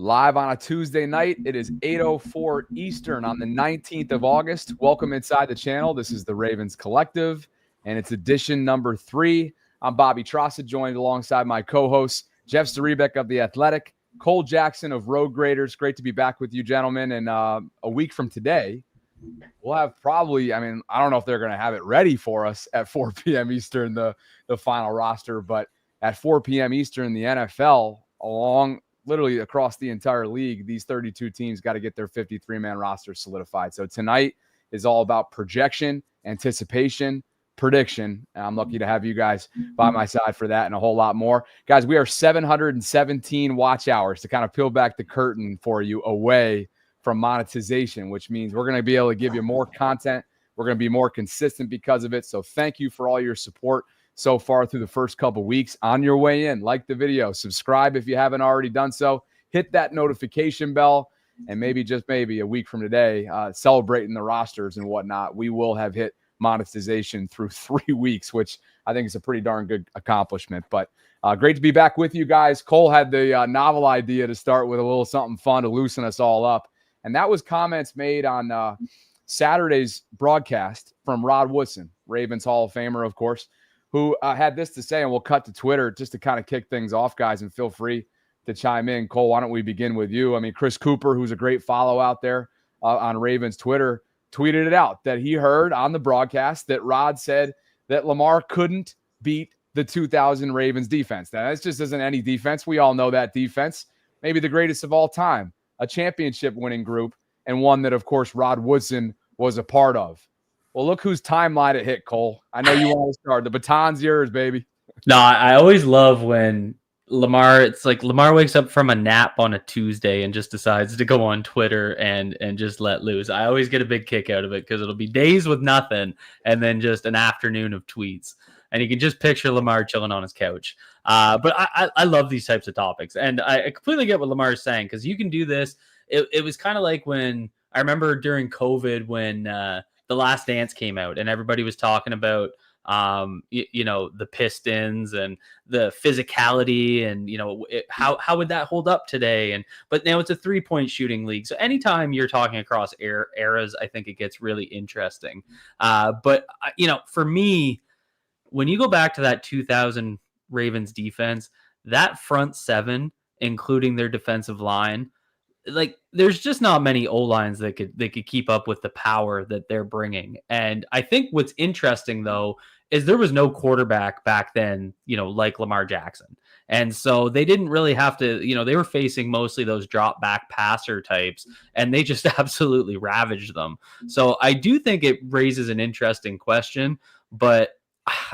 live on a Tuesday night. It is 8:04 Eastern on the 19th of August. Welcome inside the channel. This is the Ravens Collective, and it's edition number 3. I'm Bobby Trossett, joined alongside my co-hosts, Jeff Zarebek of The Athletic, Cole Jackson of Road Graders. Great to be back with you, gentlemen. And a week from today, we'll have probably, I don't know if they're going to have it ready for us at 4 p.m. Eastern, the final roster, but at 4 p.m. Eastern, the NFL, literally across the entire league, these 32 teams got to get their 53-man roster solidified. So tonight is all about projection, anticipation, prediction. And I'm lucky to have you guys by my side for that and a whole lot more. Guys, we are 717 watch hours to kind of peel back the curtain for you away from monetization, which means we're going to be able to give you more content. We're going to be more consistent because of it. So thank you for all your support so far through the first couple weeks. On your way in, like the video, subscribe if you haven't already done so, hit that notification bell, and maybe, just maybe, a week from today, celebrating the rosters and whatnot, we will have hit monetization through 3 weeks, which I think is a pretty darn good accomplishment. But great to be back with you guys. Cole had the novel idea to start with a little something fun to loosen us all up, and that was comments made on Saturday's broadcast from Rod Woodson, Ravens Hall of Famer, of course, who had this to say, and we'll cut to Twitter just to kind of kick things off, guys, and feel free to chime in. Cole, why don't we begin with you? Chris Cooper, who's a great follow out there on Ravens Twitter, tweeted it out that he heard on the broadcast that Rod said that Lamar couldn't beat the 2000 Ravens defense. Now, this just isn't any defense. We all know that defense, maybe the greatest of all time, a championship winning group, and one that, of course, Rod Woodson was a part of. Well, look whose timeline it hit, Cole. I know you want to start. The baton's yours, baby. No, I always love when it's like Lamar wakes up from a nap on a Tuesday and just decides to go on Twitter and just let loose. I always get a big kick out of it because it'll be days with nothing and then just an afternoon of tweets. And you can just picture Lamar chilling on his couch. But I love these types of topics. And I completely get what Lamar is saying because you can do this. It was kind of like when I remember during COVID when The Last Dance came out and everybody was talking about the Pistons and the physicality and how would that hold up today, but now it's a 3-point shooting league, so anytime you're talking across eras, I think it gets really interesting. But for me, when you go back to that 2000 Ravens defense, that front seven, including their defensive line, like there's just not many O-lines that could keep up with the power that they're bringing. And I think what's interesting though is there was no quarterback back then, like Lamar Jackson. And so they didn't really have to, they were facing mostly those drop back passer types and they just absolutely ravaged them. So I do think it raises an interesting question, but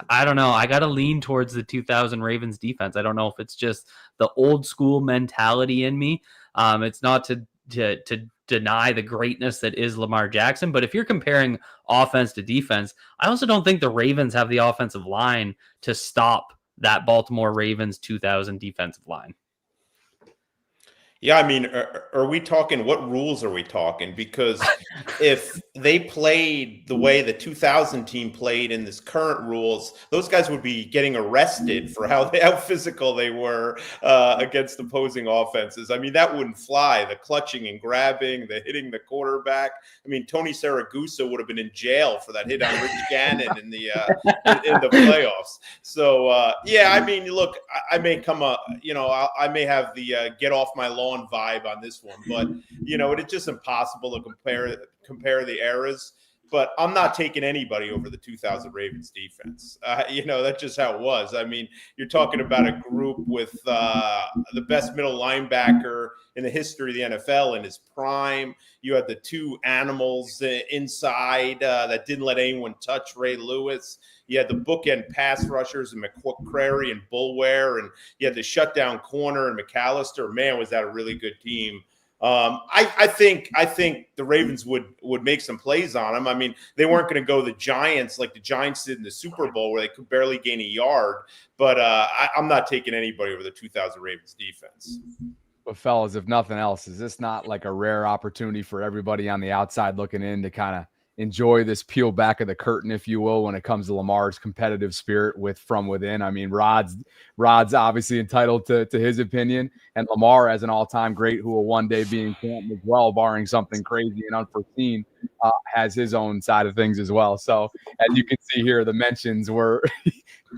I don't know. I got to lean towards the 2000 Ravens defense. I don't know if it's just the old school mentality in me. It's not to deny the greatness that is Lamar Jackson, but if you're comparing offense to defense, I also don't think the Ravens have the offensive line to stop that Baltimore Ravens 2000 defensive line. Yeah, are we talking, what rules are we talking? Because if they played the way the 2000 team played in this current rules, those guys would be getting arrested for how physical they were against opposing offenses. That wouldn't fly. The clutching and grabbing, the hitting the quarterback. Tony Saragusa would have been in jail for that hit on Rich Gannon in the playoffs. So, look, I may I may have the get off my lawn vibe on this one, but it's just impossible to compare the eras. But I'm not taking anybody over the 2000 Ravens defense. That's just how it was. You're talking about a group with the best middle linebacker in the history of the NFL in his prime. You had the two animals inside that didn't let anyone touch Ray Lewis. You had the bookend pass rushers and McCrary and Bulware, and you had the shutdown corner and McAllister. Man, was that a really good team. I think the Ravens would make some plays on them. They weren't going to go the Giants like the Giants did in the Super Bowl where they could barely gain a yard. But I'm not taking anybody over the 2000 Ravens defense. But fellas, if nothing else, is this not like a rare opportunity for everybody on the outside looking in to kind of enjoy this peel back of the curtain, if you will, when it comes to Lamar's competitive spirit from within. I mean, Rod's obviously entitled to his opinion, and Lamar, as an all-time great who will one day be in Canton as well, barring something crazy and unforeseen, has his own side of things as well. So as you can see here, the mentions were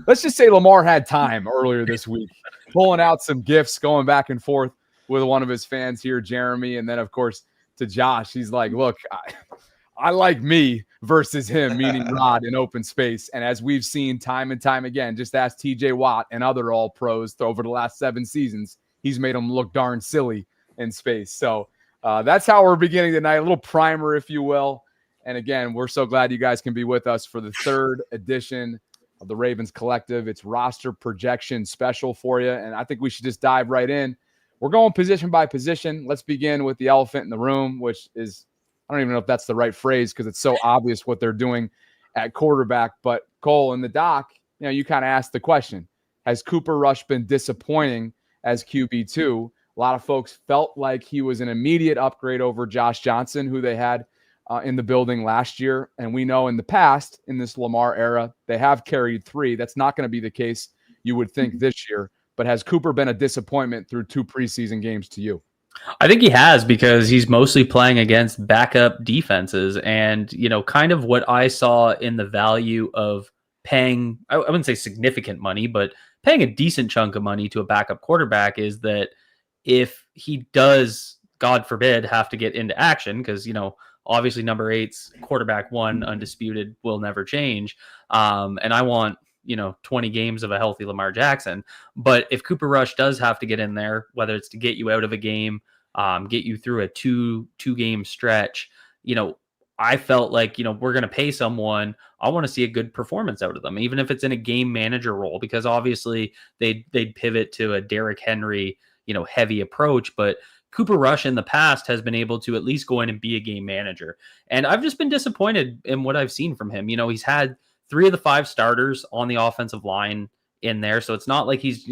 let's just say Lamar had time earlier this week, pulling out some gifts, going back and forth with one of his fans here, Jeremy, and then of course to Josh. He's like, look, I like me versus him, meaning Rod, in open space. And as we've seen time and time again, just ask TJ Watt and other all pros over the last 7 seasons, he's made them look darn silly in space. So that's how we're beginning tonight, a little primer, if you will. And again, we're so glad you guys can be with us for the 3rd edition of the Ravens Collective. It's roster projection special for you. And I think we should just dive right in. We're going position by position. Let's begin with the elephant in the room, which is, I don't even know if that's the right phrase because it's so obvious what they're doing at quarterback. But Cole, in the doc, you kind of asked the question, has Cooper Rush been disappointing as QB2? A lot of folks felt like he was an immediate upgrade over Josh Johnson, who they had in the building last year. And we know in the past, in this Lamar era, they have carried 3. That's not going to be the case, you would think, this year. But has Cooper been a disappointment through 2 preseason games to you? I think he has, because he's mostly playing against backup defenses. And, kind of what I saw in the value of paying, I wouldn't say significant money, but paying a decent chunk of money to a backup quarterback is that if he does, God forbid, have to get into action, because, obviously number 8's quarterback 1, undisputed, will never change. And I want, 20 games of a healthy Lamar Jackson. But if Cooper Rush does have to get in there, whether it's to get you out of a game, get you through a two game stretch, I felt like, we're going to pay someone. I want to see a good performance out of them, even if it's in a game manager role, because obviously they'd pivot to a Derrick Henry, heavy approach. But Cooper Rush in the past has been able to at least go in and be a game manager. And I've just been disappointed in what I've seen from him. He's had 3 of the 5 starters on the offensive line in there. So it's not like he's,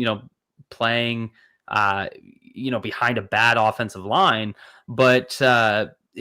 playing, behind a bad offensive line, but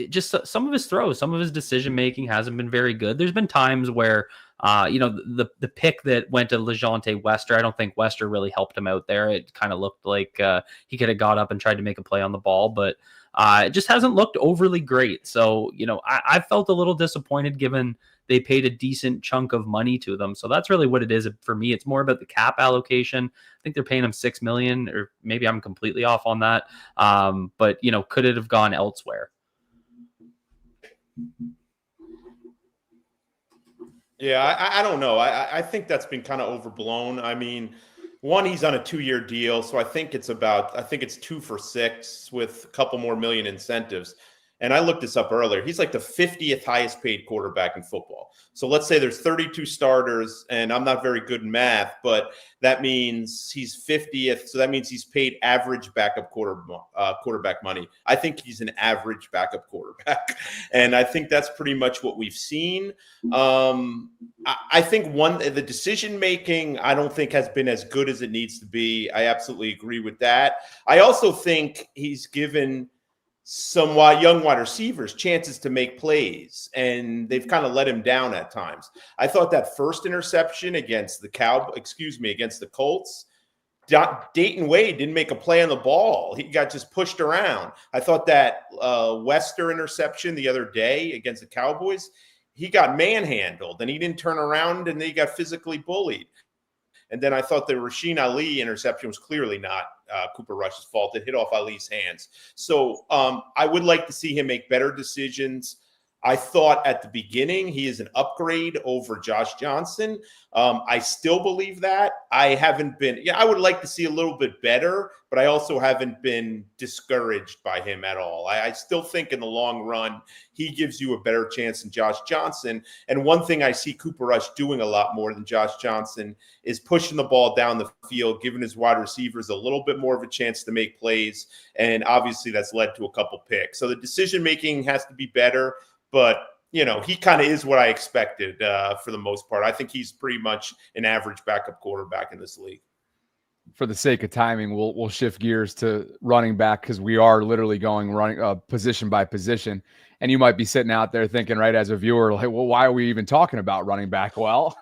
just some of his throws, some of his decision-making hasn't been very good. There's been times where, the pick that went to LeJohntay Wester, I don't think Wester really helped him out there. It kind of looked like he could have got up and tried to make a play on the ball, but it just hasn't looked overly great. So, I felt a little disappointed given they paid a decent chunk of money to them. So that's really what it is for me. It's more about the cap allocation. I think they're paying him $6 million, or maybe I'm completely off on that. But could it have gone elsewhere? Yeah, I don't know. I think that's been kind of overblown. I mean, one, he's on a 2-year deal, so I think it's 2 for $6 with a couple more million incentives. And I looked this up earlier. He's like the 50th highest paid quarterback in football. So let's say there's 32 starters, and I'm not very good in math, but that means he's 50th. So that means he's paid average backup quarterback money. I think he's an average backup quarterback. And I think that's pretty much what we've seen. I think the decision-making, I don't think has been as good as it needs to be. I absolutely agree with that. I also think he's given some young wide receivers chances to make plays, and they've kind of let him down at times. I thought that first interception against the Colts, Dayton Wade didn't make a play on the ball. He got just pushed around. I thought that Wester interception the other day against the Cowboys, he got manhandled and he didn't turn around, and he got physically bullied. And then I thought the Rasheen Ali interception was clearly not Cooper Rush's fault. It hit off Ali's hands. So I would like to see him make better decisions. I thought at the beginning he is an upgrade over Josh Johnson. I still believe that. I would like to see a little bit better, but I also haven't been discouraged by him at all. I still think in the long run, he gives you a better chance than Josh Johnson. And one thing I see Cooper Rush doing a lot more than Josh Johnson is pushing the ball down the field, giving his wide receivers a little bit more of a chance to make plays. And obviously that's led to a couple picks. So the decision-making has to be better. But, he kind of is what I expected for the most part. I think he's pretty much an average backup quarterback in this league. for the sake of timing, we'll shift gears to running back because we are literally going running position by position. And you might be sitting out there thinking, right, as a viewer, like, well, why are we even talking about running back? Well,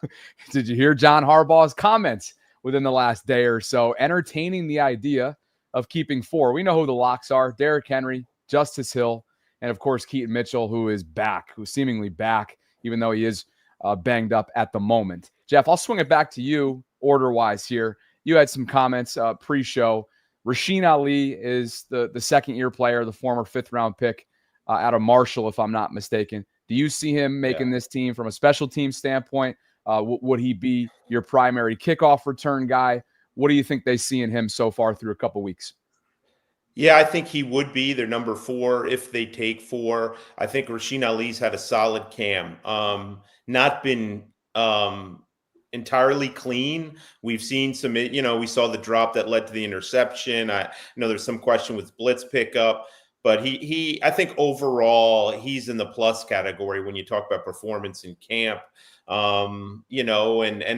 did you hear John Harbaugh's comments within the last day or so, entertaining the idea of keeping 4? We know who the locks are: Derrick Henry, Justice Hill, and of course Keaton Mitchell, who is back, who's seemingly back, even though he is banged up at the moment. Jeff, I'll swing it back to you order-wise here. You had some comments pre-show. Rasheen Ali is the second-year player, the former fifth-round pick out of Marshall, if I'm not mistaken. Do you see him making this team from a special team standpoint? Would he be your primary kickoff return guy? What do you think they see in him so far through a couple weeks? Yeah, I think he would be their number 4 if they take 4. I think Rasheen Ali's had a solid camp. Not been entirely clean. We've seen some, we saw the drop that led to the interception. I know there's some question with blitz pickup, but I think overall he's in the plus category when you talk about performance in camp. And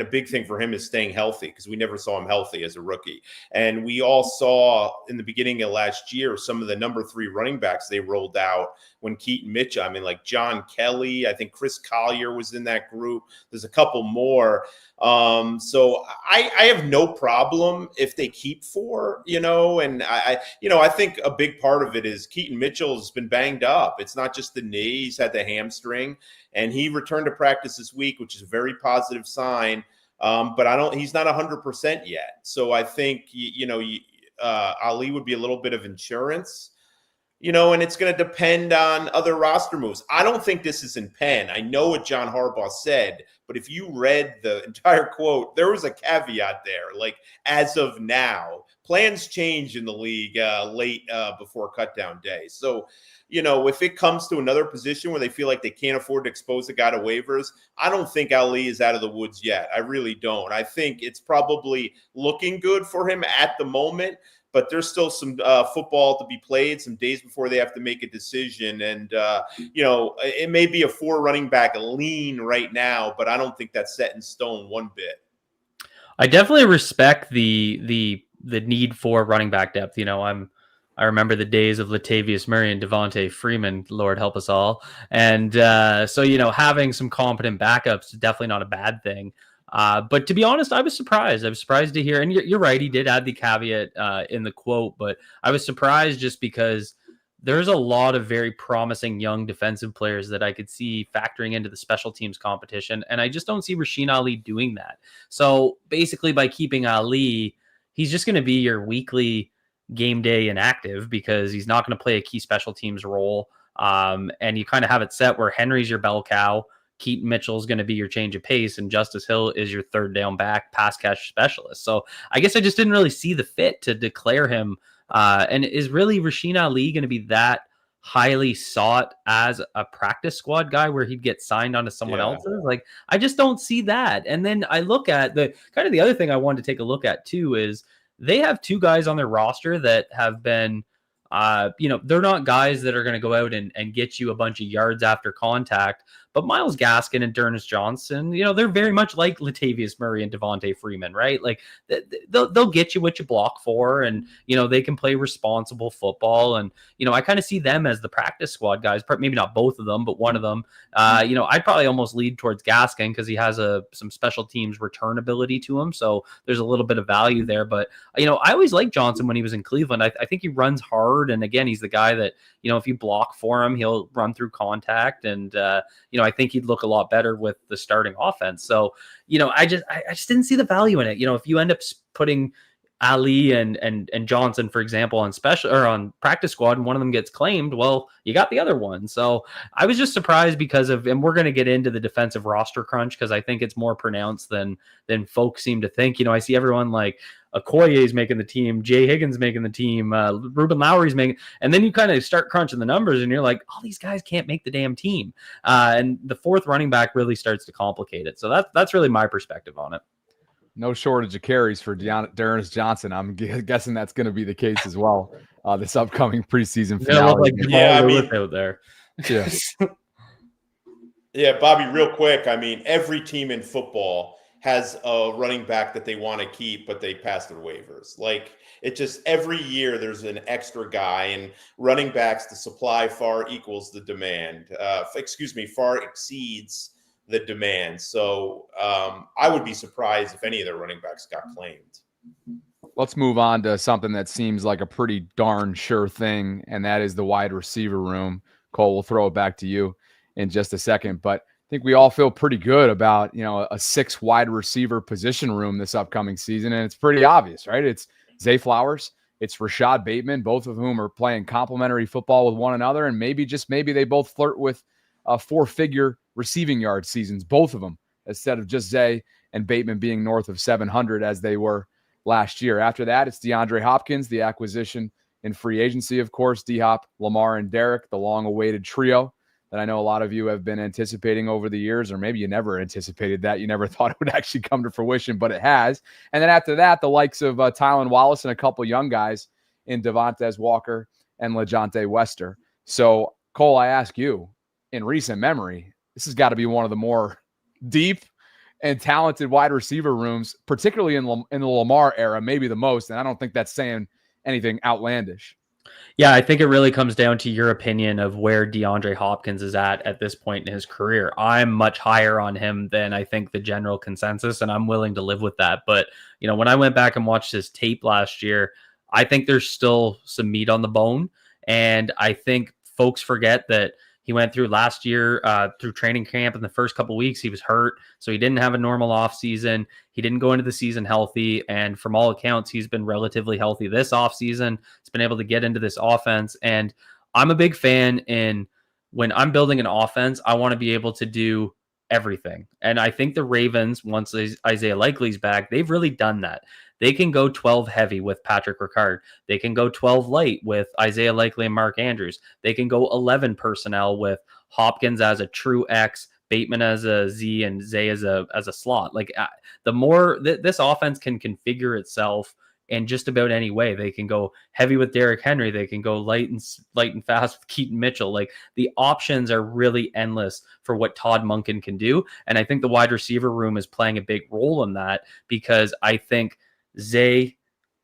a big thing for him is staying healthy, because we never saw him healthy as a rookie. And we all saw in the beginning of last year some of the number 3 running backs they rolled out when Keaton Mitchell, like John Kelly, I think Chris Collier was in that group. There's a couple more. So I have no problem if they keep 4, and I think a big part of it is Keaton Mitchell has been banged up. It's not just the knee, he's had the hamstring, and he returned to practice this week, which is a very positive sign. But he's not 100% yet. So I think, Ali would be a little bit of insurance. And it's going to depend on other roster moves. I don't think this is in pen. I know what John Harbaugh said, but if you read the entire quote, there was a caveat there, like, as of now. Plans change in the league late before cutdown day. So, if it comes to another position where they feel like they can't afford to expose a guy to waivers, I don't think Ali is out of the woods yet. I really don't. I think it's probably looking good for him at the moment, but there's still some football to be played, some days before they have to make a decision. And, it may be a 4 running back lean right now, but I don't think that's set in stone one bit. I definitely respect the need for running back depth. I remember the days of Latavius Murray and Devontae Freeman, Lord help us all. And so, having some competent backups is definitely not a bad thing. But to be honest, I was surprised. I was surprised to hear, and you're right, he did add the caveat in the quote, but I was surprised just because there's a lot of very promising young defensive players that I could see factoring into the special teams competition, and I just don't see Rasheen Ali doing that. So basically, by keeping Ali, he's just going to be your weekly game day inactive because he's not going to play a key special teams role. And you kind of have it set where Henry's your bell cow, Keaton Mitchell is going to be your change of pace, and Justice Hill is your third down back pass catch specialist. So I guess I just didn't really see the fit to declare him. And is really Rasheen Ali going to be that highly sought as a practice squad guy where he'd get signed onto someone else's? Like, I just don't see that. And then I look at the other thing I wanted to take a look at too is they have 2 guys on their roster that have been, they're not guys that are going to go out and get you a bunch of yards after contact, but Myles Gaskin and D'Ernest Johnson, they're very much like Latavius Murray and Devontae Freeman, right? Like they'll get you what you block for, and, they can play responsible football. And, I kind of see them as the practice squad guys, maybe not both of them, but one of them. I'd probably almost lead towards Gaskin because he has some special teams return ability to him. So there's a little bit of value there. But, I always liked Johnson when he was in Cleveland. I think he runs hard. And again, he's the guy that, if you block for him, he'll run through contact. And, I think he'd look a lot better with the starting offense. So, I just didn't see the value in it. If you end up putting Ali and Johnson, for example, on special or on practice squad, and one of them gets claimed, well, you got the other one. So I was just surprised because of, and we're going to get into the defensive roster crunch because I think it's more pronounced than folks seem to think. I see everyone like Okoye's making the team, Jay Higgins making the team, Ruben Lowry's making, and then you kind of start crunching the numbers and you're like, all these guys can't make the damn team. And the 4th running back really starts to complicate it. So that's really my perspective on it. No shortage of carries for D'Ernest Johnson. I'm guessing that's going to be the case as well. This upcoming preseason finale. Out there. Yeah. Yeah, Bobby, real quick. Every team in football has a running back that they want to keep, but they pass their waivers. Like, it just, every year there's an extra guy, and running backs, the supply far equals the demand. Far exceeds the demand. So I would be surprised if any of their running backs got claimed. Let's move on to something that seems like a pretty darn sure thing, and that is the wide receiver room. Cole, we'll throw it back to you in just a second, but I think we all feel pretty good about, a 6 wide receiver position room this upcoming season, and it's pretty obvious, right? It's Zay Flowers, it's Rashad Bateman, both of whom are playing complementary football with one another, and maybe they both flirt with 4-figure receiving yard seasons, both of them, instead of just Zay and Bateman being north of 700 as they were last year. After that, it's Deandre Hopkins, the acquisition in free agency, of course, D-Hop, Lamar, and Derek, the long-awaited trio that I know a lot of you have been anticipating over the years, or maybe you never anticipated that. You never thought it would actually come to fruition, but it has. And then after that, the likes of Tylan Wallace and a couple young guys in Devontae Walker and LeJohntay Wester. So, Cole, I ask you, in recent memory, this has got to be one of the more deep and talented wide receiver rooms, particularly in the Lamar era, maybe the most. And I don't think that's saying anything outlandish. Yeah, I think it really comes down to your opinion of where DeAndre Hopkins is at this point in his career. I'm much higher on him than I think the general consensus, and I'm willing to live with that. But, when I went back and watched his tape last year, I think there's still some meat on the bone. And I think folks forget that he went through last year through training camp. In the first couple of weeks, he was hurt, so he didn't have a normal offseason. He didn't go into the season healthy, and from all accounts, he's been relatively healthy this offseason. He's been able to get into this offense, and I'm a big fan in when I'm building an offense, I want to be able to do everything. And I think the Ravens, once Isaiah Likely's back, they've really done that. They can go 12 heavy with Patrick Ricard. They can go 12 light with Isaiah Likely and Mark Andrews. They can go 11 personnel with Hopkins as a true X, Bateman as a Z, and Zay as a slot. Like, the more this offense can configure itself in just about any way. They can go heavy with Derrick Henry. They can go light and fast with Keaton Mitchell. Like, the options are really endless for what Todd Monken can do. And I think the wide receiver room is playing a big role in that, because I think Zay,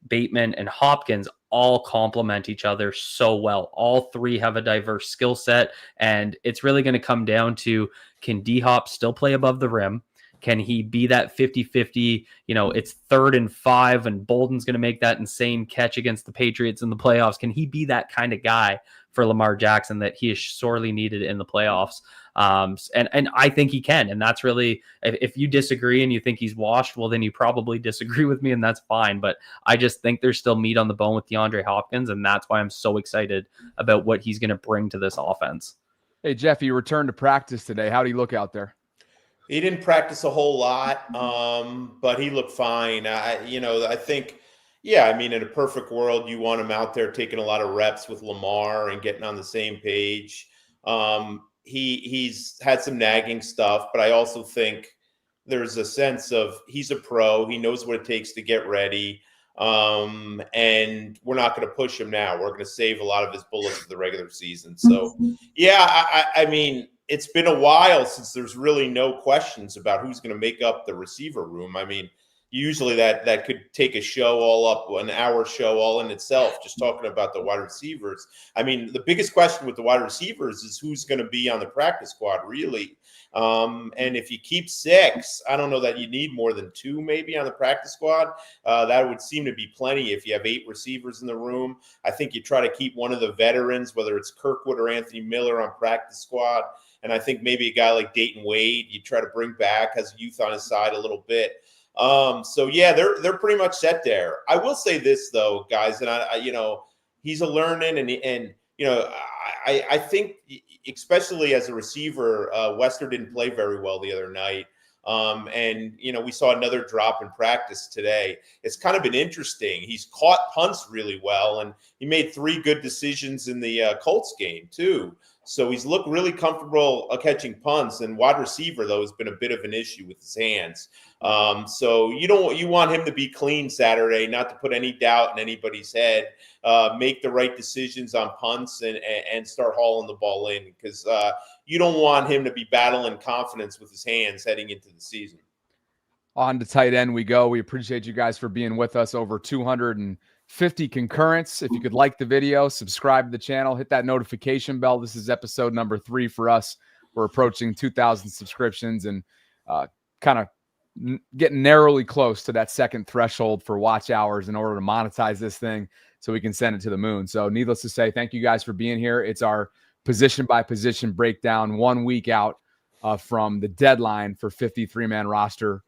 Bateman, and Hopkins all complement each other so well. All three have a diverse skill set, and it's really going to come down to, can D-Hop still play above the rim? Can he be that 50-50? It's 3rd and 5, and Bolden's going to make that insane catch against the Patriots in the playoffs. Can he be that kind of guy for Lamar Jackson that he is sorely needed in the playoffs? And I think he can. And that's really, if you disagree and you think he's washed, well, then you probably disagree with me, and that's fine. But I just think there's still meat on the bone with DeAndre Hopkins, and that's why I'm so excited about what he's going to bring to this offense. Hey, Jeff, you returned to practice today. How do you look out there? He didn't practice a whole lot, but he looked fine. I think, in a perfect world, you want him out there taking a lot of reps with Lamar and getting on the same page. He's had some nagging stuff, but I also think there's a sense of he's a pro. He knows what it takes to get ready. And we're not going to push him now. We're going to save a lot of his bullets for the regular season. So, it's been a while since there's really no questions about who's going to make up the receiver room. Usually that could take a show all up, an hour show all in itself, just talking about the wide receivers. The biggest question with the wide receivers is who's going to be on the practice squad, really. And if you keep 6, I don't know that you need more than 2 maybe on the practice squad. That would seem to be plenty if you have 8 receivers in the room. I think you try to keep one of the veterans, whether it's Kirkwood or Anthony Miller, on practice squad. And I think maybe a guy like Dayton Wade, you try to bring back, has youth on his side a little bit. They're pretty much set there. I will say this though, guys, and he's a learning, and I think especially as a receiver, Wester didn't play very well the other night. We saw another drop in practice today. It's kind of been interesting. He's caught punts really well, and he made 3 good decisions in the Colts game too. So he's looked really comfortable catching punts, and wide receiver, though, has been a bit of an issue with his hands. So you want him to be clean Saturday, not to put any doubt in anybody's head, make the right decisions on punts and start hauling the ball in, because you don't want him to be battling confidence with his hands heading into the season. On to tight end we go. We appreciate you guys for being with us. Over 250 concurrents. If you could like the video, subscribe to the channel, hit that notification bell. This is episode number 3 for us. We're approaching 2,000 subscriptions and kind of getting narrowly close to that second threshold for watch hours in order to monetize this thing so we can send it to the moon. So needless to say, thank you guys for being here. It's our position by position breakdown 1 week out from the deadline for 53-man roster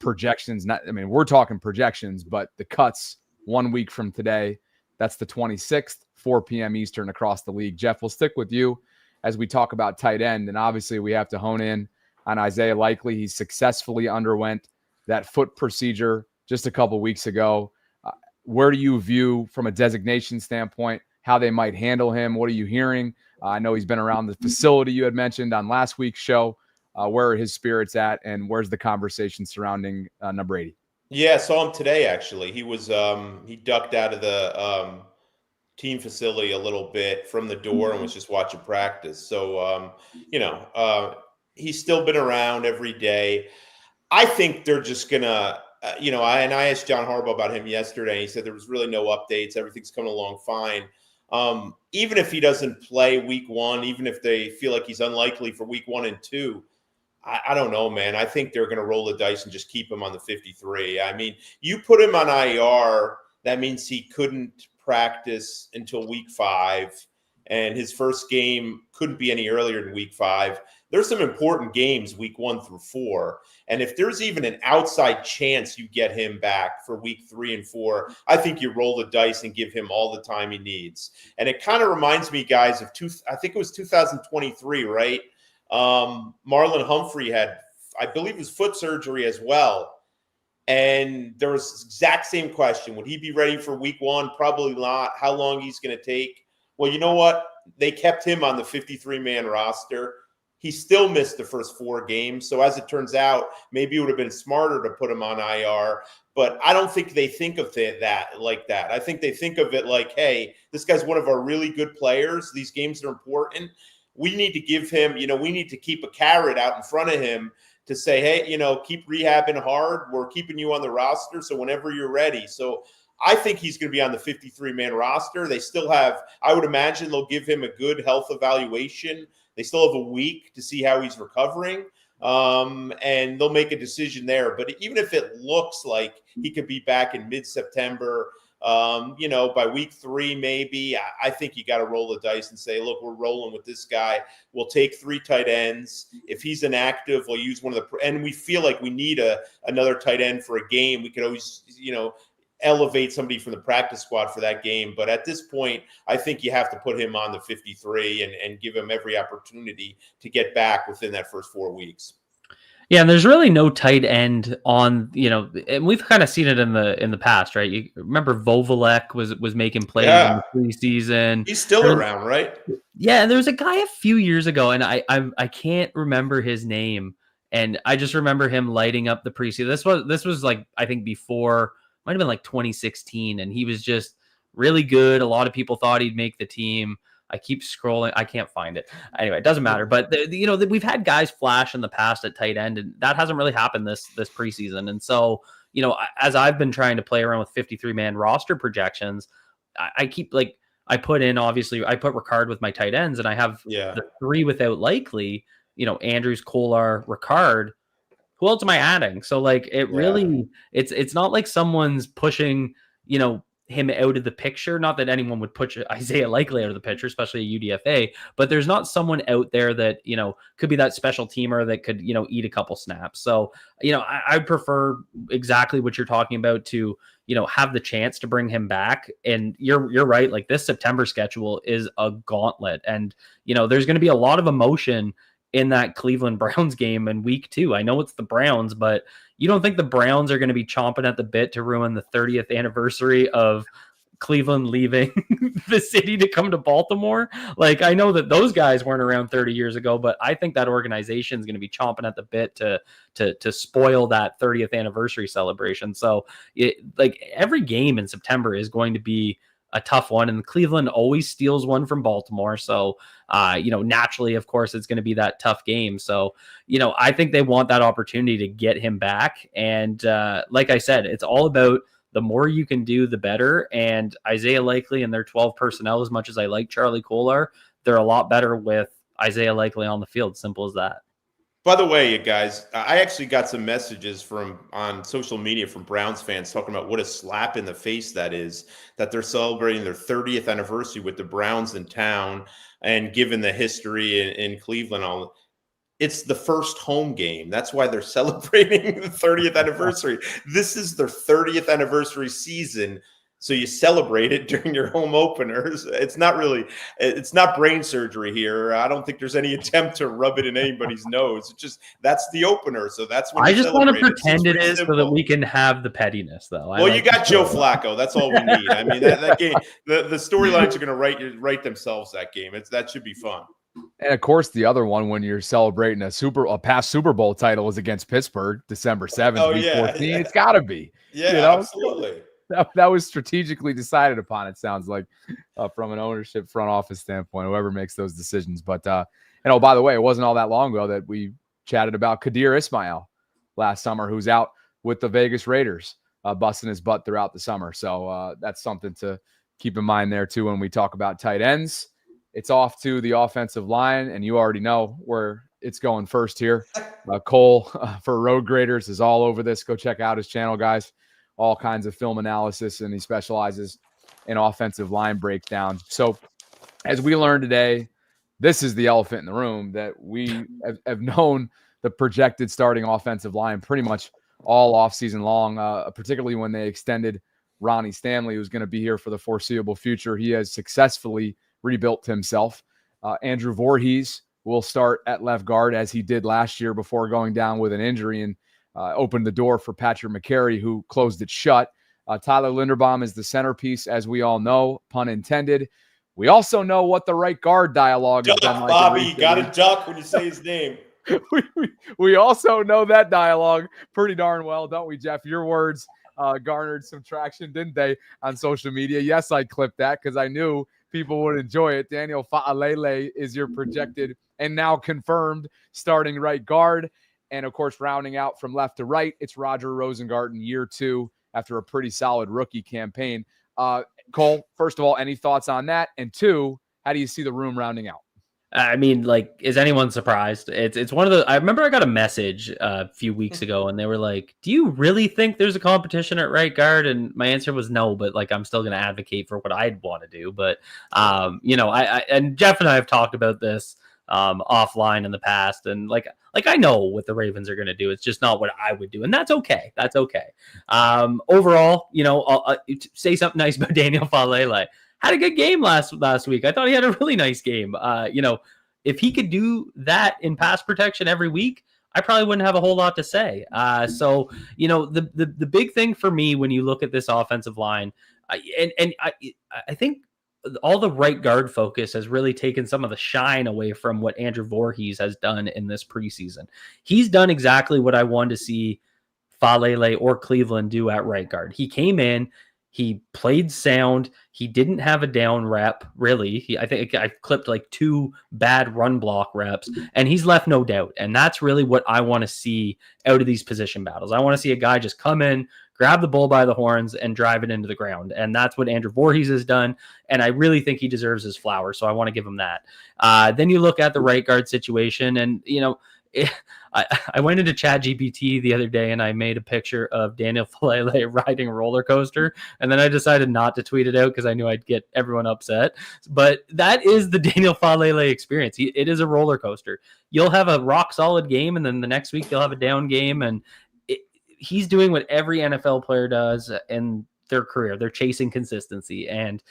projections. We're talking projections, but the cuts 1 week from today. That's the 26th, 4 p.m. Eastern across the league. Jeff, we'll stick with you as we talk about tight end. And obviously we have to hone in on Isaiah Likely. He successfully underwent that foot procedure just a couple weeks ago. Where do you view, from a designation standpoint, how they might handle him? What are you hearing? I know he's been around the facility you had mentioned on last week's show. Where are his spirits at, and where's the conversation surrounding number 80? Yeah, I saw him today, actually. He was he ducked out of the team facility a little bit from the door and was just watching practice. So, he's still been around every day. I think they're just going to, I asked John Harbaugh about him yesterday. And he said there was really no updates. Everything's coming along fine. Even if he doesn't play week 1, even if they feel like he's unlikely for week 1 and 2, I don't know, man. I think they're going to roll the dice and just keep him on the 53. I mean, you put him on IR, that means he couldn't practice until week 5, and his first game couldn't be any earlier than week 5. There's some important games week 1 through 4. And if there's even an outside chance you get him back for week 3 and 4, I think you roll the dice and give him all the time he needs. And it kind of reminds me, guys, of I think it was 2023, right? Marlon Humphrey had, I believe, his foot surgery as well. And there was the exact same question. Would he be ready for week 1? Probably not. How long he's going to take? Well, you know what? They kept him on the 53-man roster. He still missed the first 4 games. So as it turns out, maybe it would have been smarter to put him on IR. But I don't think they think of that like that. I think they think of it like, hey, this guy's one of our really good players. These games are important. We need to give him, we need to keep a carrot out in front of him to say, hey, keep rehabbing hard. We're keeping you on the roster. So whenever you're ready. So I think he's going to be on the 53-man roster. They still have, I would imagine they'll give him a good health evaluation. They still have a week to see how he's recovering. And they'll make a decision there. But even if it looks like he could be back in mid-September, by week 3, maybe, I think you got to roll the dice and say, look, we're rolling with this guy. We'll take 3 tight ends. If he's inactive, we'll use one of and we feel like we need another tight end for a game. We could always, elevate somebody from the practice squad for that game. But at this point, I think you have to put him on the 53 and give him every opportunity to get back within that first 4 weeks. Yeah, and there's really no tight end on, and we've kind of seen it in the past, right? You remember Vovolek was making plays in the preseason. He's still around, right? Yeah, and there was a guy a few years ago, and I can't remember his name, and I just remember him lighting up the preseason. This was like, I think before, might have been like 2016, and he was just really good. A lot of people thought he'd make the team. I keep scrolling. I can't find it. Anyway, it doesn't matter. But we've had guys flash in the past at tight end, and that hasn't really happened this preseason. And so, as I've been trying to play around with 53-man roster projections, I keep I put Ricard with my tight ends, and I have the 3 without Likely. Andrews, Kolar, Ricard. Who else am I adding? So really, it's not like someone's pushing him out of the picture. Not that anyone would push Isaiah Likely out of the picture, especially a UDFA, but there's not someone out there that, could be that special teamer that could, eat a couple snaps. So, I prefer exactly what you're talking about to, have the chance to bring him back. And you're right. Like, this September schedule is a gauntlet, and, there's going to be a lot of emotion in that Cleveland Browns game in week 2. I know it's the Browns, but you don't think the Browns are going to be chomping at the bit to ruin the 30th anniversary of Cleveland leaving the city to come to Baltimore? I know that those guys weren't around 30 years ago, but I think that organization is going to be chomping at the bit to spoil that 30th anniversary celebration. So every game in September is going to be a tough one, and Cleveland always steals one from Baltimore. So, naturally, of course, it's going to be that tough game. So, I think they want that opportunity to get him back. And like I said, it's all about the more you can do, the better. And Isaiah Likely and their 12 personnel, as much as I like Charlie Kolar, they're a lot better with Isaiah Likely on the field. Simple as that. By the way, you guys, I actually got some messages on social media from Browns fans talking about what a slap in the face that is, that they're celebrating their 30th anniversary with the Browns in town. And given the history in Cleveland, it's the first home game. That's why they're celebrating the 30th anniversary. This is their 30th anniversary season. So you celebrate it during your home openers. It's not brain surgery here. I don't think there's any attempt to rub it in anybody's nose. It's just, that's the opener. So that's when I just want to celebrate pretend it is simple. So that we can have the pettiness, though. Well, you got Joe Flacco. That's all we need. I mean, that game, the storylines are going to write themselves that game. That should be fun. And of course, the other one when you're celebrating a past Super Bowl title is against Pittsburgh, December 7th, week 14. Yeah. It's got to be. Yeah, absolutely. That was strategically decided upon, it sounds like, from an ownership front office standpoint, whoever makes those decisions. But, by the way, it wasn't all that long ago that we chatted about Kadir Ismail last summer, who's out with the Vegas Raiders, busting his butt throughout the summer. So that's something to keep in mind there, too, when we talk about tight ends. It's off to the offensive line, and you already know where it's going first here. Cole for Road Graders is all over this. Go check out his channel, guys. All kinds of film analysis, and he specializes in offensive line breakdown. So as we learned today, this is the elephant in the room, that we have known the projected starting offensive line pretty much all offseason long, particularly when they extended Ronnie Stanley, who's going to be here for the foreseeable future. He has successfully rebuilt himself. Andrew Voorhees will start at left guard, as he did last year before going down with an injury, and opened the door for Patrick McCary, who closed it shut. Tyler Linderbaum is the centerpiece, as we all know, pun intended. We also know what the right guard dialogue has been like. Bobby, you got to duck when you say his name. we also know that dialogue pretty darn well, don't we, Jeff? Your words garnered some traction, didn't they, on social media? Yes, I clipped that because I knew people would enjoy it. Daniel Fa'alele is your projected and now confirmed starting right guard. And, of course, rounding out from left to right, it's Roger Rosengarten, year 2, after a pretty solid rookie campaign. Cole, first of all, any thoughts on that? And 2, how do you see the room rounding out? I mean, is anyone surprised? It's one of the. I remember I got a message a few weeks ago, and they were like, "Do you really think there's a competition at right guard?" And my answer was no, but I'm still going to advocate for what I'd want to do. But I and Jeff and I have talked about this offline in the past, and I know what the Ravens are going to do. It's just not what I would do, and that's okay. That's okay. Overall, I'll say something nice about Daniel Fa'alele. Had a good game last week. I thought he had a really nice game. If he could do that in pass protection every week, I probably wouldn't have a whole lot to say. The big thing for me when you look at this offensive line, I think all the right guard focus has really taken some of the shine away from what Andrew Voorhees has done in this preseason. He's done exactly what I wanted to see Fa'alele or Cleveland do at right guard. He came in, he played sound. He didn't have a down rep, really. I think I clipped 2 bad run block reps, and he's left no doubt. And that's really what I want to see out of these position battles. I want to see a guy just come in, grab the bull by the horns, and drive it into the ground. And that's what Andrew Voorhees has done. And I really think he deserves his flowers. So I want to give him that. Then you look at the right guard situation, and, I went into ChatGPT the other day and I made a picture of Daniel Fa'alele riding a roller coaster, and then I decided not to tweet it out because I knew I'd get everyone upset. But that is the Daniel Fa'alele experience. It is a roller coaster. You'll have a rock solid game, and then the next week you'll have a down game, and he's doing what every NFL player does in their career. They're chasing consistency, and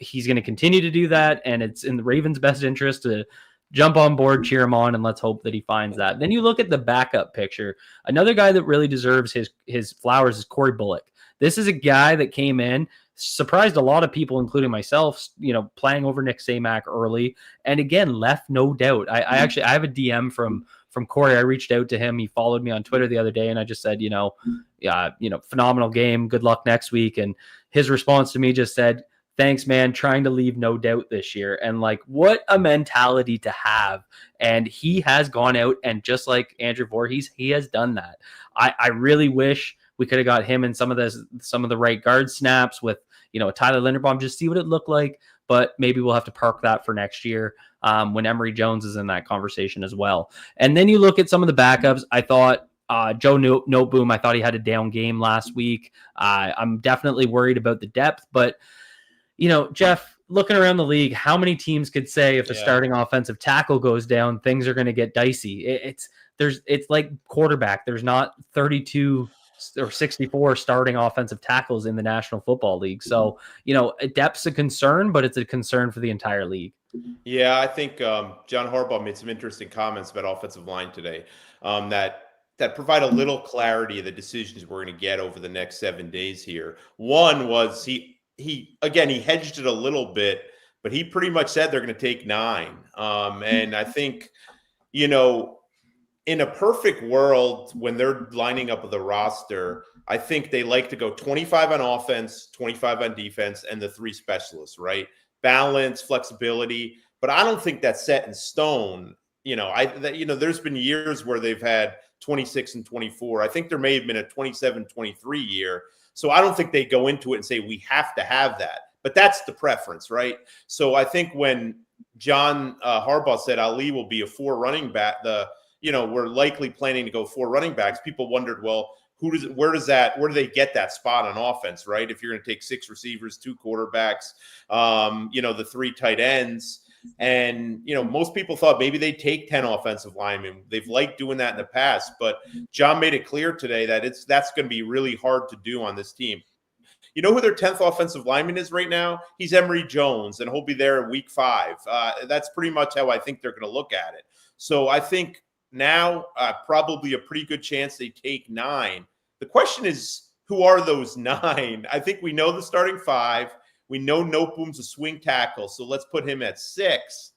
he's going to continue to do that, and it's in the Ravens' best interest to jump on board, cheer him on, and let's hope that he finds that. Then you look at the backup picture. Another guy that really deserves his flowers is Corey Bullock. This is a guy that came in, surprised a lot of people, including myself, playing over Nick Samac early, and again, left no doubt. I have a DM from Corey. I reached out to him. He followed me on Twitter the other day, and I just said, phenomenal game. Good luck next week. And his response to me just said, thanks, man, trying to leave no doubt this year. And like, what a mentality to have. And he has gone out and just like Andrew Voorhees, he has done that. I really wish we could have got him in some of the right guard snaps with, Tyler Linderbaum, just see what it looked like. But maybe we'll have to park that for next year when Emory Jones is in that conversation as well. And then you look at some of the backups. I thought Joe Noteboom, I thought he had a down game last week. I'm definitely worried about the depth. But, Jeff, looking around the league, how many teams could say if the starting offensive tackle goes down, things are going to get dicey? It's like quarterback. There's not 32 or 64 starting offensive tackles in the National Football League. So, depth's a concern, but it's a concern for the entire league. Yeah, I think John Harbaugh made some interesting comments about offensive line today that provide a little clarity of the decisions we're going to get over the next 7 days here. One was he hedged it a little bit, but he pretty much said they're going to take 9. And I think, in a perfect world, when they're lining up the roster, I think they like to go 25 on offense, 25 on defense, and the 3 specialists, right? Balance, flexibility. But I don't think that's set in stone. There's been years where they've had 26 and 24. I think there may have been a 27-23 year. So I don't think they go into it and say, we have to have that. But that's the preference, right? So I think when John Harbaugh said Ali will be a 4 running back, we're likely planning to go 4 running backs. People wondered, well, where do they get that spot on offense, right? If you're going to take 6 receivers, 2 quarterbacks, the 3 tight ends. And, most people thought maybe they'd take 10 offensive linemen. They've liked doing that in the past, but John made it clear today that that's going to be really hard to do on this team. You know who their 10th offensive lineman is right now? He's Emory Jones, and he'll be there in week 5. That's pretty much how I think they're going to look at it. So I think now probably a pretty good chance they take 9. The question is, who are those 9? I think we know the starting 5. We know Noteboom's a swing tackle, so let's put him at 6.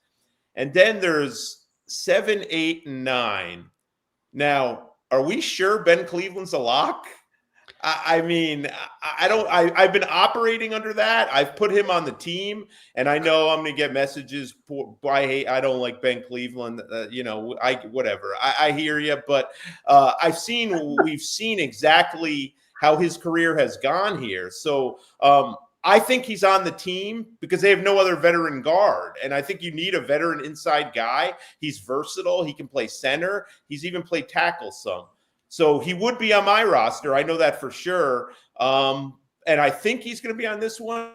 And then there's 7, 8, and 9. Now, are we sure Ben Cleveland's a lock? I've been operating under that. I've put him on the team, and I know I'm going to get messages. I don't like Ben Cleveland. I hear you, but we've seen exactly how his career has gone here. So I think he's on the team because they have no other veteran guard. And I think you need a veteran inside guy. He's versatile. He can play center. He's even played tackle some. So he would be on my roster. I know that for sure. And I think he's going to be on this one.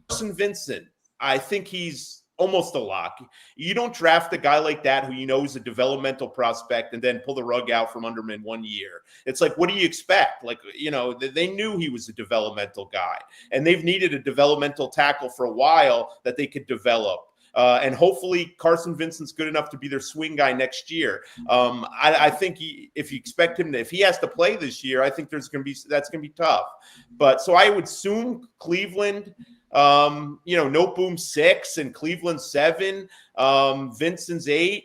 Carson Vincent, I think he's almost a lock. You don't draft a guy like that who is a developmental prospect and then pull the rug out from under him in 1 year. It's like, what do you expect? Like, they knew he was a developmental guy, and they've needed a developmental tackle for a while that they could develop. And hopefully Carson Vincent's good enough to be their swing guy next year. I think if you expect him if he has to play this year, I think that's going to be tough. But so I would assume Cleveland, Noteboom 6 and Cleveland 7, Vincent's 8,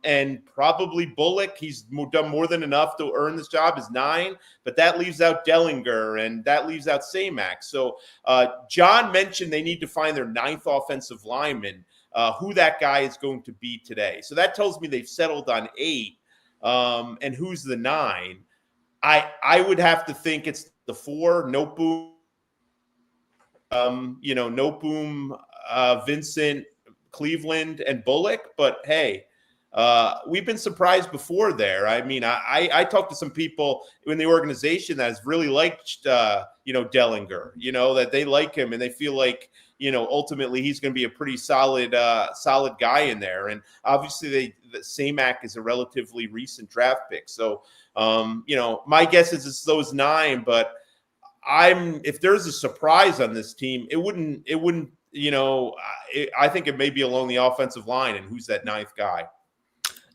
and probably Bullock. He's done more than enough to earn this job is 9, but that leaves out Dellinger and that leaves out Samac. So John mentioned they need to find their 9th offensive lineman, who that guy is going to be today. So that tells me they've settled on 8, and who's the 9? I would have to think it's the 4, Noteboom. Noteboom, Vincent, Cleveland, and Bullock. But hey, we've been surprised before there. I mean, I talked to some people in the organization that has really liked, Dellinger, that they like him and they feel like, ultimately he's going to be a pretty solid guy in there. And obviously Samac is a relatively recent draft pick. So, my guess is it's those 9, but if there's a surprise on this team, it wouldn't, I think it may be along the offensive line and who's that 9th guy.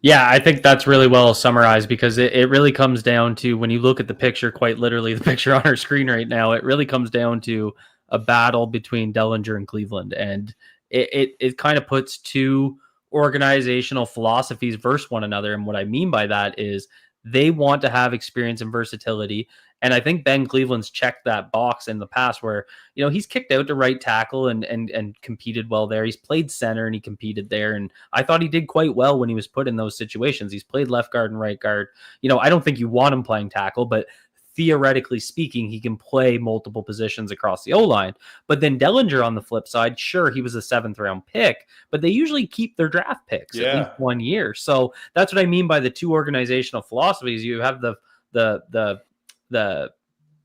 Yeah, I think that's really well summarized because it really comes down to when you look at the picture, quite literally the picture on our screen right now, it really comes down to a battle between Dellinger and Cleveland. And it kind of puts 2 organizational philosophies versus one another. And what I mean by that is They want to have experience and versatility. And I think Ben Cleveland's checked that box in the past where, he's kicked out to right tackle and competed well there. He's played center and he competed there. And I thought he did quite well when he was put in those situations. He's played left guard and right guard. I don't think you want him playing tackle, but theoretically speaking, he can play multiple positions across the O-line. But then Dellinger on the flip side, sure, he was a 7th round pick, but they usually keep their draft picks at least 1 year. So that's what I mean by the two organizational philosophies. You have the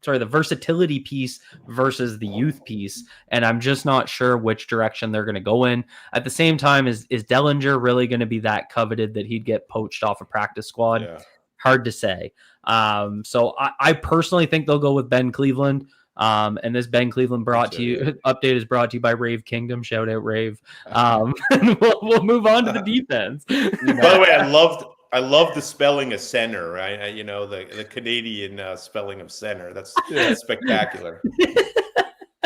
versatility piece versus the youth piece. And I'm just not sure which direction they're going to go in. At the same time, is Dellinger really going to be that coveted that he'd get poached off a practice squad? Yeah. Hard to say. So I personally think they'll go with Ben Cleveland. And this Ben Cleveland update is brought to you by Rave Kingdom. Shout out Rave. And we'll move on to the defense. By the way, I love the spelling of center, right? The Canadian spelling of center. That's spectacular.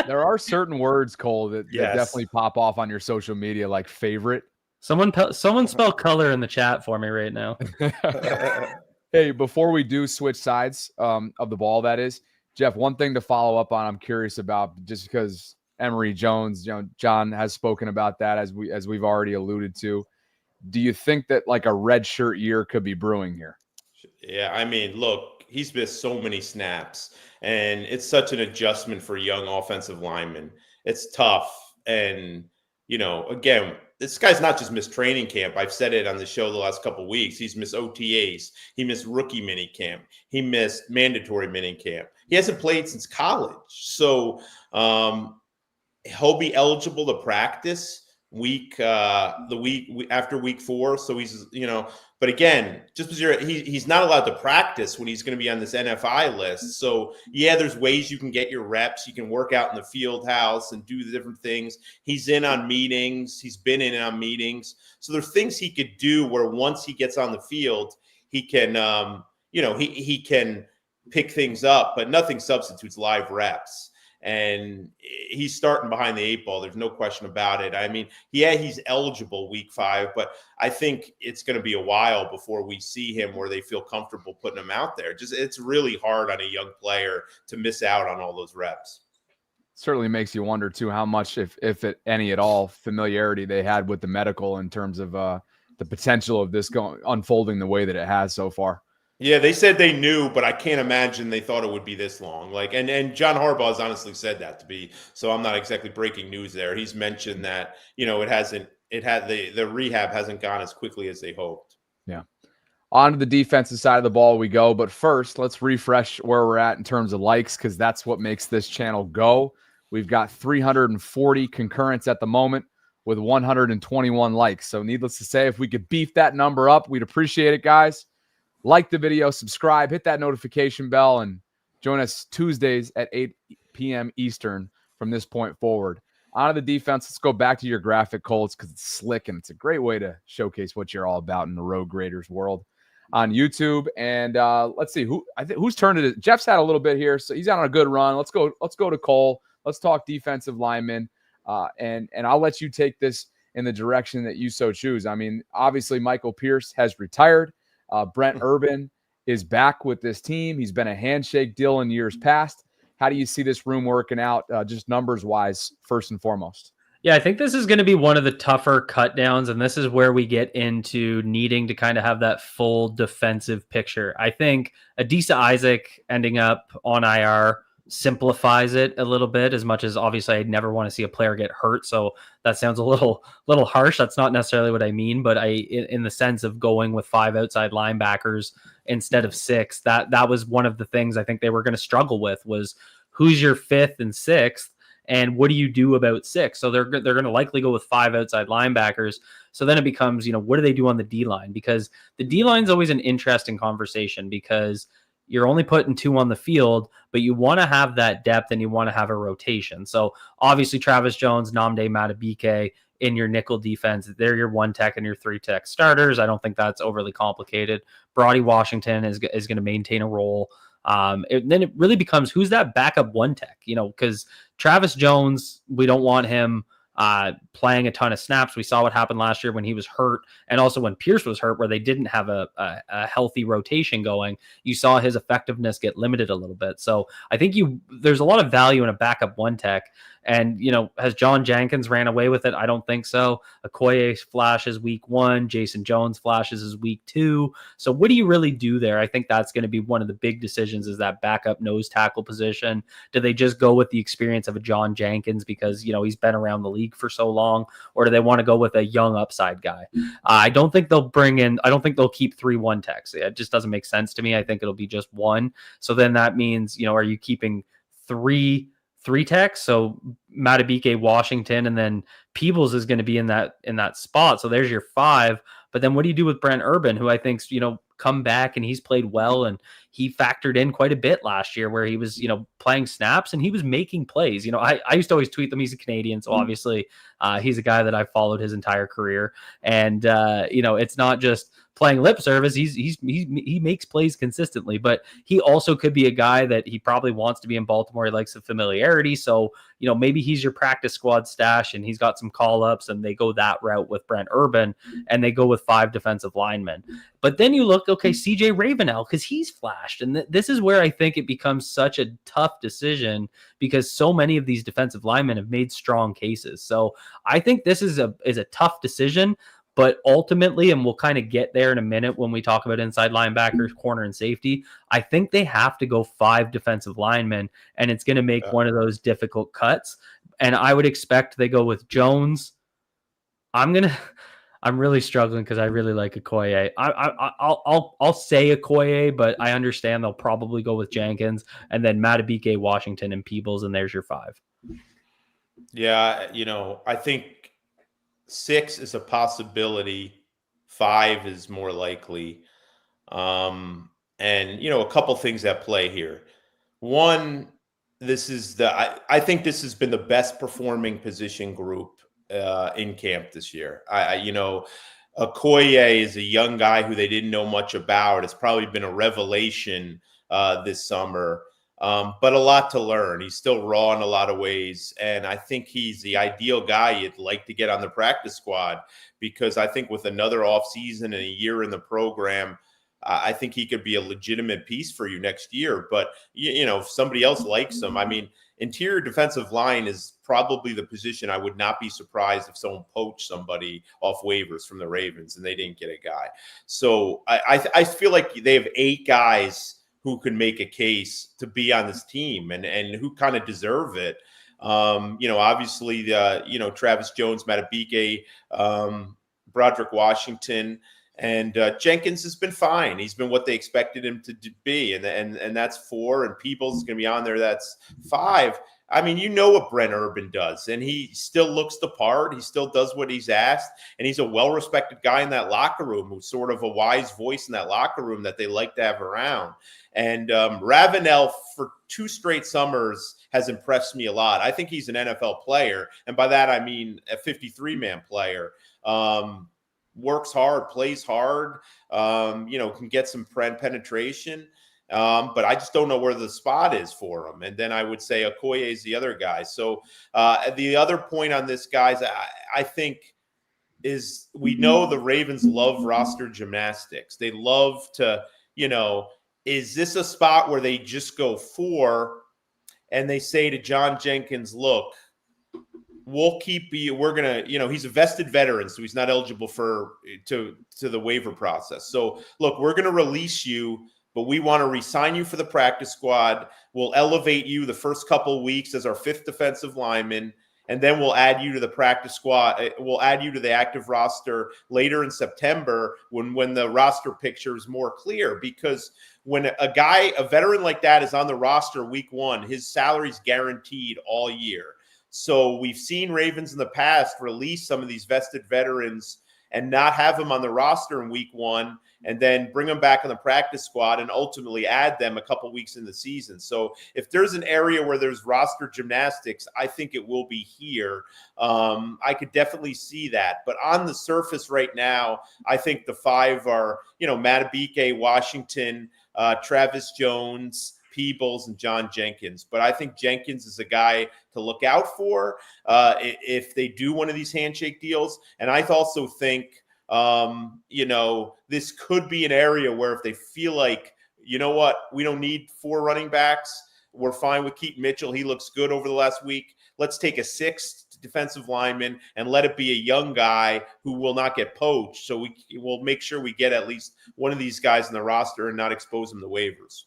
There are certain words, Cole, that definitely pop off on your social media, like favorite. Someone spell color in the chat for me right now. Hey, before we do switch sides of the ball, that is, Jeff, one thing to follow up on, I'm curious about, just because Emory Jones, John has spoken about that as we've already alluded to. Do you think that like a red shirt year could be brewing here? Yeah, I mean, look, he's missed so many snaps, and it's such an adjustment for young offensive linemen. It's tough. And, again, this guy's not just missed training camp. I've said it on the show the last couple of weeks. He's missed OTAs. He missed rookie mini camp. He missed mandatory mini camp. He hasn't played since college. So he'll be eligible to practice the week after week 4. So he's, but again, just because he's not allowed to practice when he's going to be on this NFI list. So there's ways you can get your reps. You can work out in the field house and do the different things. He's in on meetings. He's been in on meetings. So there's things he could do where once he gets on the field, he can, he can pick things up, but nothing substitutes live reps. And he's starting behind the 8 ball. There's no question about it. I mean, he's eligible week 5, but I think it's going to be a while before we see him where they feel comfortable putting him out there. It's really hard on a young player to miss out on all those reps. Certainly makes you wonder too, how much, if any at all, familiarity they had with the medical in terms of the potential of this unfolding the way that it has so far. Yeah, they said they knew, but I can't imagine they thought it would be this long. And John Harbaugh has honestly said that to be, so I'm not exactly breaking news there. He's mentioned that, the rehab hasn't gone as quickly as they hoped. Yeah. On to the defensive side of the ball we go. But first, let's refresh where we're at in terms of likes, because that's what makes this channel go. We've got 340 concurrents at the moment with 121 likes. So needless to say, if we could beef that number up, we'd appreciate it, guys. Like the video, subscribe, hit that notification bell, and join us Tuesdays at 8 p.m. Eastern from this point forward. On to the defense. Let's go back to your graphic, Colts, because it's slick and it's a great way to showcase what you're all about in the Road Graders world on YouTube. And let's see whose turn it is. Jeff's had a little bit here, so he's on a good run. Let's go to Cole. Let's talk defensive linemen, and I'll let you take this in the direction that you so choose. I mean, obviously Michael Pierce has retired. Brent Urban is back with this team. He's been a handshake deal in years past. How do you see this room working out, just numbers-wise, first and foremost? Yeah, I think this is going to be one of the tougher cut downs, and this is where we get into needing to kind of have that full defensive picture. I think Adisa Isaac ending up on IR simplifies it a little bit, as much as obviously I'd never want to see a player get hurt. So that sounds a little harsh. That's not necessarily what I mean, but in the sense of going with 5 outside linebackers instead of 6, that was one of the things I think they were going to struggle with, was who's your 5th and 6th, and what do you do about 6? So they're going to likely go with 5 outside linebackers. So then it becomes, what do they do on the D line? Because the D line is always an interesting conversation, because you're only putting 2 on the field, but you want to have that depth and you want to have a rotation. So obviously Travis Jones, Nnamdi Madubuike in your nickel defense, they're your 1 tech and your 3 tech starters. I don't think that's overly complicated. Brody Washington is going to maintain a role. Then it really becomes, who's that backup 1 tech? Because Travis Jones, we don't want him playing a ton of snaps. We saw what happened last year when he was hurt, and also when Pierce was hurt, where they didn't have a healthy rotation going. You saw his effectiveness get limited a little bit. So I think there's a lot of value in a backup one tech. And, has John Jenkins ran away with it? I don't think so. Okoye flashes week 1. Jason Jones flashes is week 2. So what do you really do there? I think that's going to be one of the big decisions, is that backup nose tackle position. Do they just go with the experience of a John Jenkins because, he's been around the league for so long? Or do they want to go with a young upside guy? I don't think they'll keep 3 one techs. It just doesn't make sense to me. I think it'll be just 1. So then that means, are you keeping 3 techs? So Matabike, Washington, and then Peebles is going to be in that spot. So there's your 5. But then what do you do with Brent Urban, who I think's, come back and he's played well, and he factored in quite a bit last year where he was, playing snaps and he was making plays. I used to always tweet them. He's a Canadian. So obviously he's a guy that I've followed his entire career. And, it's not just playing lip service. He makes plays consistently, but he also could be a guy that he probably wants to be in Baltimore. He likes the familiarity. So, maybe he's your practice squad stash and he's got some call ups, and they go that route with Brent Urban and they go with 5 defensive linemen. But then you look, okay, CJ Ravenel, because he's flashed. And this is where I think it becomes such a tough decision, because so many of these defensive linemen have made strong cases. So I think this is a tough decision. But ultimately, and we'll kind of get there in a minute when we talk about inside linebackers, corner, and safety, I think they have to go 5 defensive linemen, and it's going to make one of those difficult cuts. And I would expect they go with Jones. I'm really struggling because I really like Okoye. I'll say Okoye, but I understand they'll probably go with Jenkins, and then Matabike, Washington, and Peebles, and there's your 5. Yeah, I think 6 is a possibility. 5 is more likely. And, a couple things at play here. One, I think this has been the best performing position group in camp this year. Okoye is a young guy who they didn't know much about. It's probably been a revelation this summer. But a lot to learn. He's still raw in a lot of ways. And I think he's the ideal guy you'd like to get on the practice squad, because I think with another offseason and a year in the program, I think he could be a legitimate piece for you next year. But, if somebody else likes him, interior defensive line is probably the position I would not be surprised if someone poached somebody off waivers from the Ravens and they didn't get a guy. So I feel like they have 8 guys who can make a case to be on this team and who kind of deserve it. Obviously, Travis Jones, Matabike, Broderick Washington, and Jenkins has been fine. He's been what they expected him to be, and that's 4. And Peebles is going to be on there. That's 5. What Brent Urban does, and he still looks the part. He still does what he's asked, and he's a well-respected guy in that locker room who's sort of a wise voice in that locker room that they like to have around. And Ravenel, for 2 straight summers, has impressed me a lot. I think he's an NFL player, and by that I mean a 53-man player. Works hard, plays hard, can get some penetration. But I just don't know where the spot is for him. And then I would say Okoye is the other guy. So the other point on this, guys, I think is we know the Ravens love roster gymnastics. They love to, is this a spot where they just go 4 and they say to John Jenkins, look, we'll keep you. We're going to, he's a vested veteran, so he's not eligible to the waiver process. So look, we're going to release you, but we want to re-sign you for the practice squad. We'll elevate you the first couple of weeks as our 5th defensive lineman, and then we'll add you to the practice squad. We'll add you to the active roster later in September when the roster picture is more clear. Because when a veteran like that is on the roster week 1, his salary is guaranteed all year. So we've seen Ravens in the past release some of these vested veterans and not have them on the roster in week 1, and then bring them back on the practice squad and ultimately add them a couple weeks in the season. So if there's an area where there's roster gymnastics, I think it will be here. I could definitely see that. But on the surface right now, I think the 5 are, Matabike, Washington, Travis Jones, Peebles and John Jenkins. But I think Jenkins is a guy to look out for if they do one of these handshake deals. And I also think, this could be an area where if they feel like, you know what, we don't need 4 running backs. We're fine with Keaton Mitchell. He looks good over the last week. Let's take a 6th defensive lineman and let it be a young guy who will not get poached. So we will make sure we get at least one of these guys in the roster and not expose them to waivers.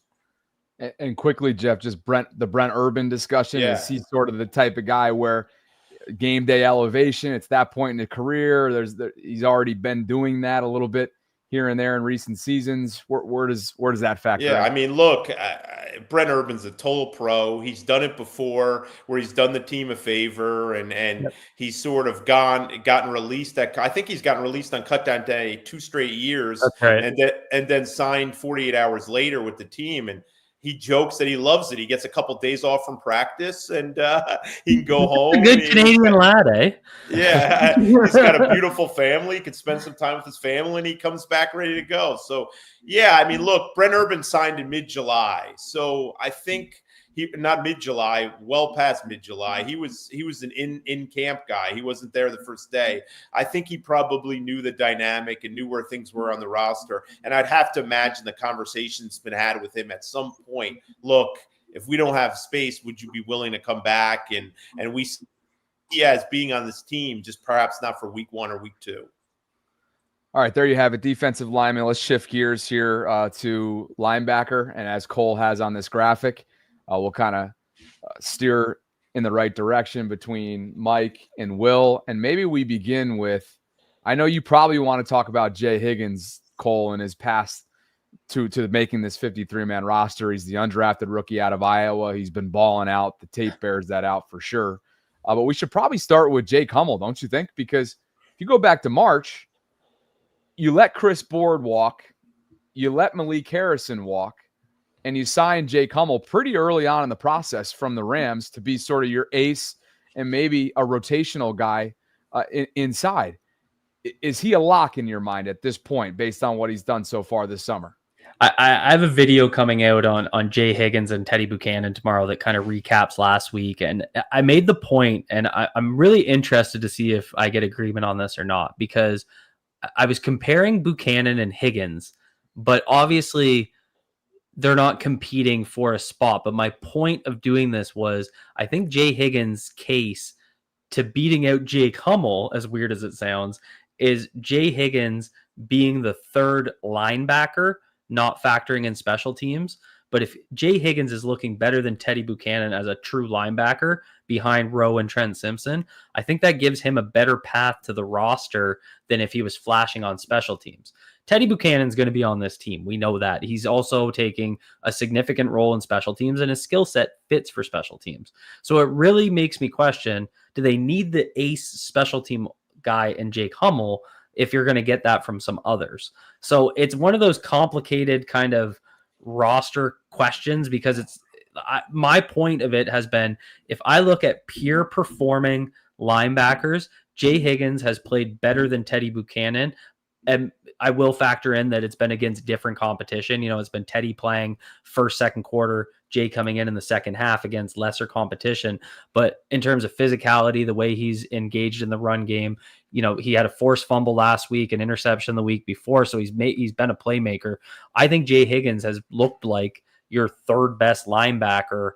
And quickly, Jeff, just the Brent Urban discussion. Yeah. Is he sort of the type of guy where game day elevation, it's that point in the career, he's already been doing that a little bit here and there in recent seasons. Where does that factor in? I mean, look, Brent Urban's a total pro. He's done it before where he's done the team a favor and he's sort of gotten released. I think he's gotten released on cutdown day 2 straight years. That's right. And then signed 48 hours later with the team. And he jokes that he loves it. He gets a couple of days off from practice and he can go home. A good Canadian lad, eh? Yeah. He's got a beautiful family. He can spend some time with his family and he comes back ready to go. So, yeah, I mean, look, Brent Urban signed in mid-July. So I think not mid-July, well past mid-July. He was an in-camp guy. He wasn't there the first day. I think he probably knew the dynamic and knew where things were on the roster. And I'd have to imagine the conversation's been had with him at some point. Look, if we don't have space, would you be willing to come back? And we see as being on this team, just perhaps not for week 1 or week 2. All right, there you have it. Defensive lineman. Let's shift gears here to linebacker. And as Cole has on this graphic, we'll kind of steer in the right direction between Mike and Will. And maybe we begin with, I know you probably want to talk about Jay Higgins, Cole, and his path to making this 53-man roster. He's the undrafted rookie out of Iowa. He's been balling out. The tape bears that out for sure. But we should probably start with Jake Hummel, don't you think? Because if you go back to March, you let Chris Board walk, you let Malik Harrison walk, and you signed Jake Hummel pretty early on in the process from the Rams to be sort of your ace and maybe a rotational guy inside. Is he a lock in your mind at this point based on what he's done so far this summer? I have a video coming out on Jay Higgins and Teddy Buchanan tomorrow that kind of recaps last week. And I made the point, and I'm really interested to see if I get agreement on this or not, because I was comparing Buchanan and Higgins, but obviously they're not competing for a spot. But my point of doing this was, I think Jay Higgins' case to beating out Jake Hummel, as weird as it sounds, is Jay Higgins being the 3rd linebacker, not factoring in special teams. But if Jay Higgins is looking better than Teddy Buchanan as a true linebacker behind Rowe and Trent Simpson, I think that gives him a better path to the roster than if he was flashing on special teams. Teddy Buchanan's going to be on this team. We know that. He's also taking a significant role in special teams, and his skill set fits for special teams. So it really makes me question, do they need the ace special team guy in Jake Hummel if you're going to get that from some others? So it's one of those complicated kind of roster questions, because my point of it has been, if I look at pure performing linebackers, Jay Higgins has played better than Teddy Buchanan. And I will factor in that it's been against different competition. It's been Teddy playing first, second quarter, Jay coming in the second half against lesser competition. But in terms of physicality, the way he's engaged in the run game, he had a forced fumble last week, an interception the week before. So he's been a playmaker. I think Jay Higgins has looked like your 3rd best linebacker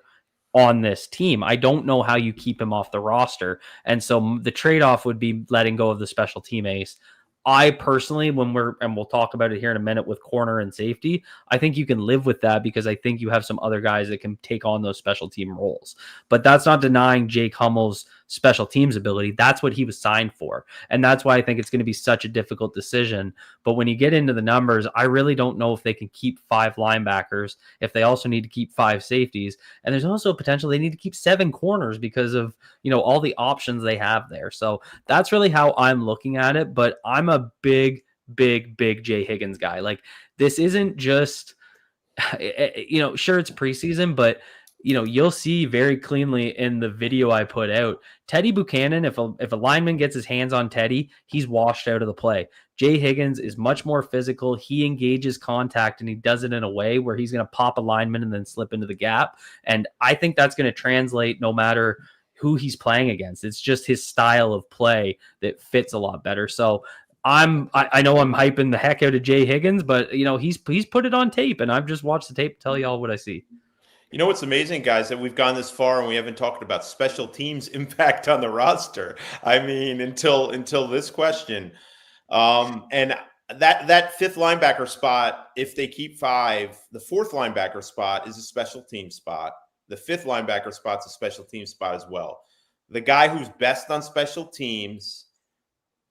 on this team. I don't know how you keep him off the roster. And so the trade-off would be letting go of the special team ace. I personally, and we'll talk about it here in a minute with corner and safety, I think you can live with that because I think you have some other guys that can take on those special team roles. But that's not denying Jake Hummel's special teams ability. That's what he was signed for. And that's why I think it's going to be such a difficult decision. But when you get into the numbers, I really don't know if they can keep 5 linebackers, if they also need to keep 5 safeties. And there's also potential they need to keep 7 corners because of, all the options they have there. So that's really how I'm looking at it. But I'm a big Jay Higgins guy. Like, this isn't just, sure, it's preseason, but you'll see very cleanly in the video I put out, Teddy Buchanan, if a lineman gets his hands on Teddy, he's washed out of the play. Jay Higgins is much more physical. He engages contact, and he does it in a way where he's going to pop a lineman and then slip into the gap. And I think that's going to translate no matter who he's playing against. It's just his style of play that fits a lot better. So I know I'm hyping the heck out of Jay Higgins, but he's put it on tape, and I've just watched the tape to tell y'all what I see. You know what's amazing, guys, that we've gone this far and we haven't talked about special teams impact on the roster. I mean, until this question, and that fifth linebacker spot, if they keep 5, the fourth linebacker spot is a special team spot. The fifth linebacker spot's a special team spot as well. The guy who's best on special teams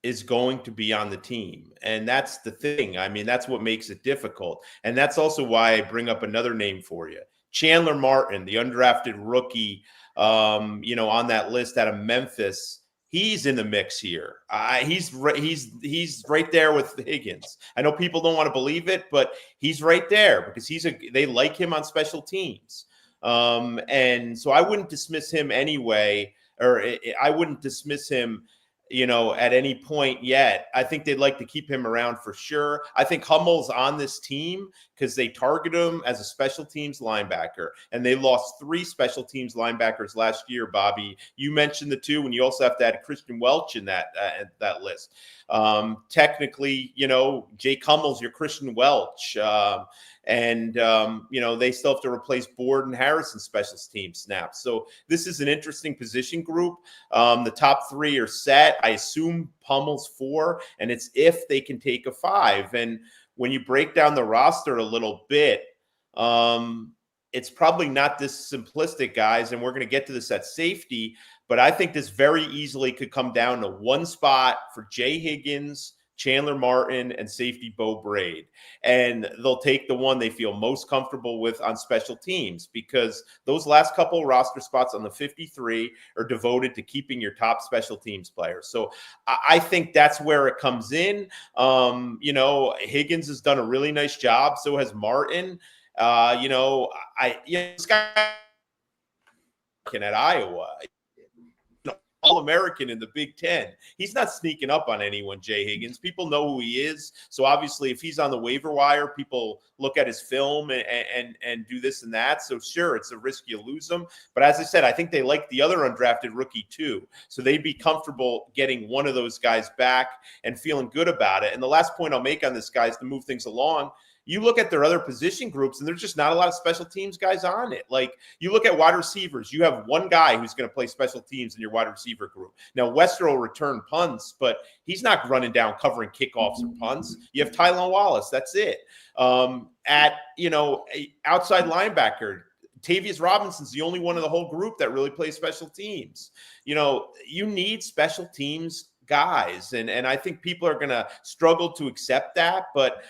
is going to be on the team. And that's the thing. I mean, that's what makes it difficult. And that's also why I bring up another name for you. Chandler Martin, the undrafted rookie, on that list out of Memphis, he's in the mix here. He's right there with Higgins. I know people don't want to believe it, but he's right there because they like him on special teams. And so I wouldn't dismiss him anyway, or I wouldn't dismiss him at any point yet. I think they'd like to keep him around for sure. I think Hummel's on this team because they target him as a special teams linebacker, and they lost 3 special teams linebackers last year. Bobby, you mentioned the 2, and you also have to add Christian Welch in that list. Technically, Jake Hummel's your Christian Welch. They still have to replace Board and Harrison special team snaps. So this is an interesting position group. The top 3 are set. I assume Hummel's 4, and it's if they can take a 5. And when you break down the roster a little bit, it's probably not this simplistic, guys, and we're going to get to this at safety, but I think this very easily could come down to one spot for Jay Higgins, Chandler Martin, and safety Bo Braid. And they'll take the one they feel most comfortable with on special teams, because those last couple roster spots on the 53 are devoted to keeping your top special teams players. So I think that's where it comes in. Higgins has done a really nice job. So has Martin. This guy at Iowa, All-American in the Big Ten. He's not sneaking up on anyone, Jay Higgins. People know who he is. So obviously, if he's on the waiver wire, people look at his film and do this and that. So sure, it's a risk you lose him. But as I said, I think they like the other undrafted rookie too. So they'd be comfortable getting one of those guys back and feeling good about it. And the last point I'll make on this, guys, to move things along, you look at their other position groups, and there's just not a lot of special teams guys on it. Like, you look at wide receivers, you have one guy who's going to play special teams in your wide receiver group. Now, Wester will return punts, but he's not running down covering kickoffs or punts. You have Tylan Wallace. That's it. Outside linebacker, Tavius Robinson's the only one of the whole group that really plays special teams. You need special teams guys, and I think people are going to struggle to accept that, but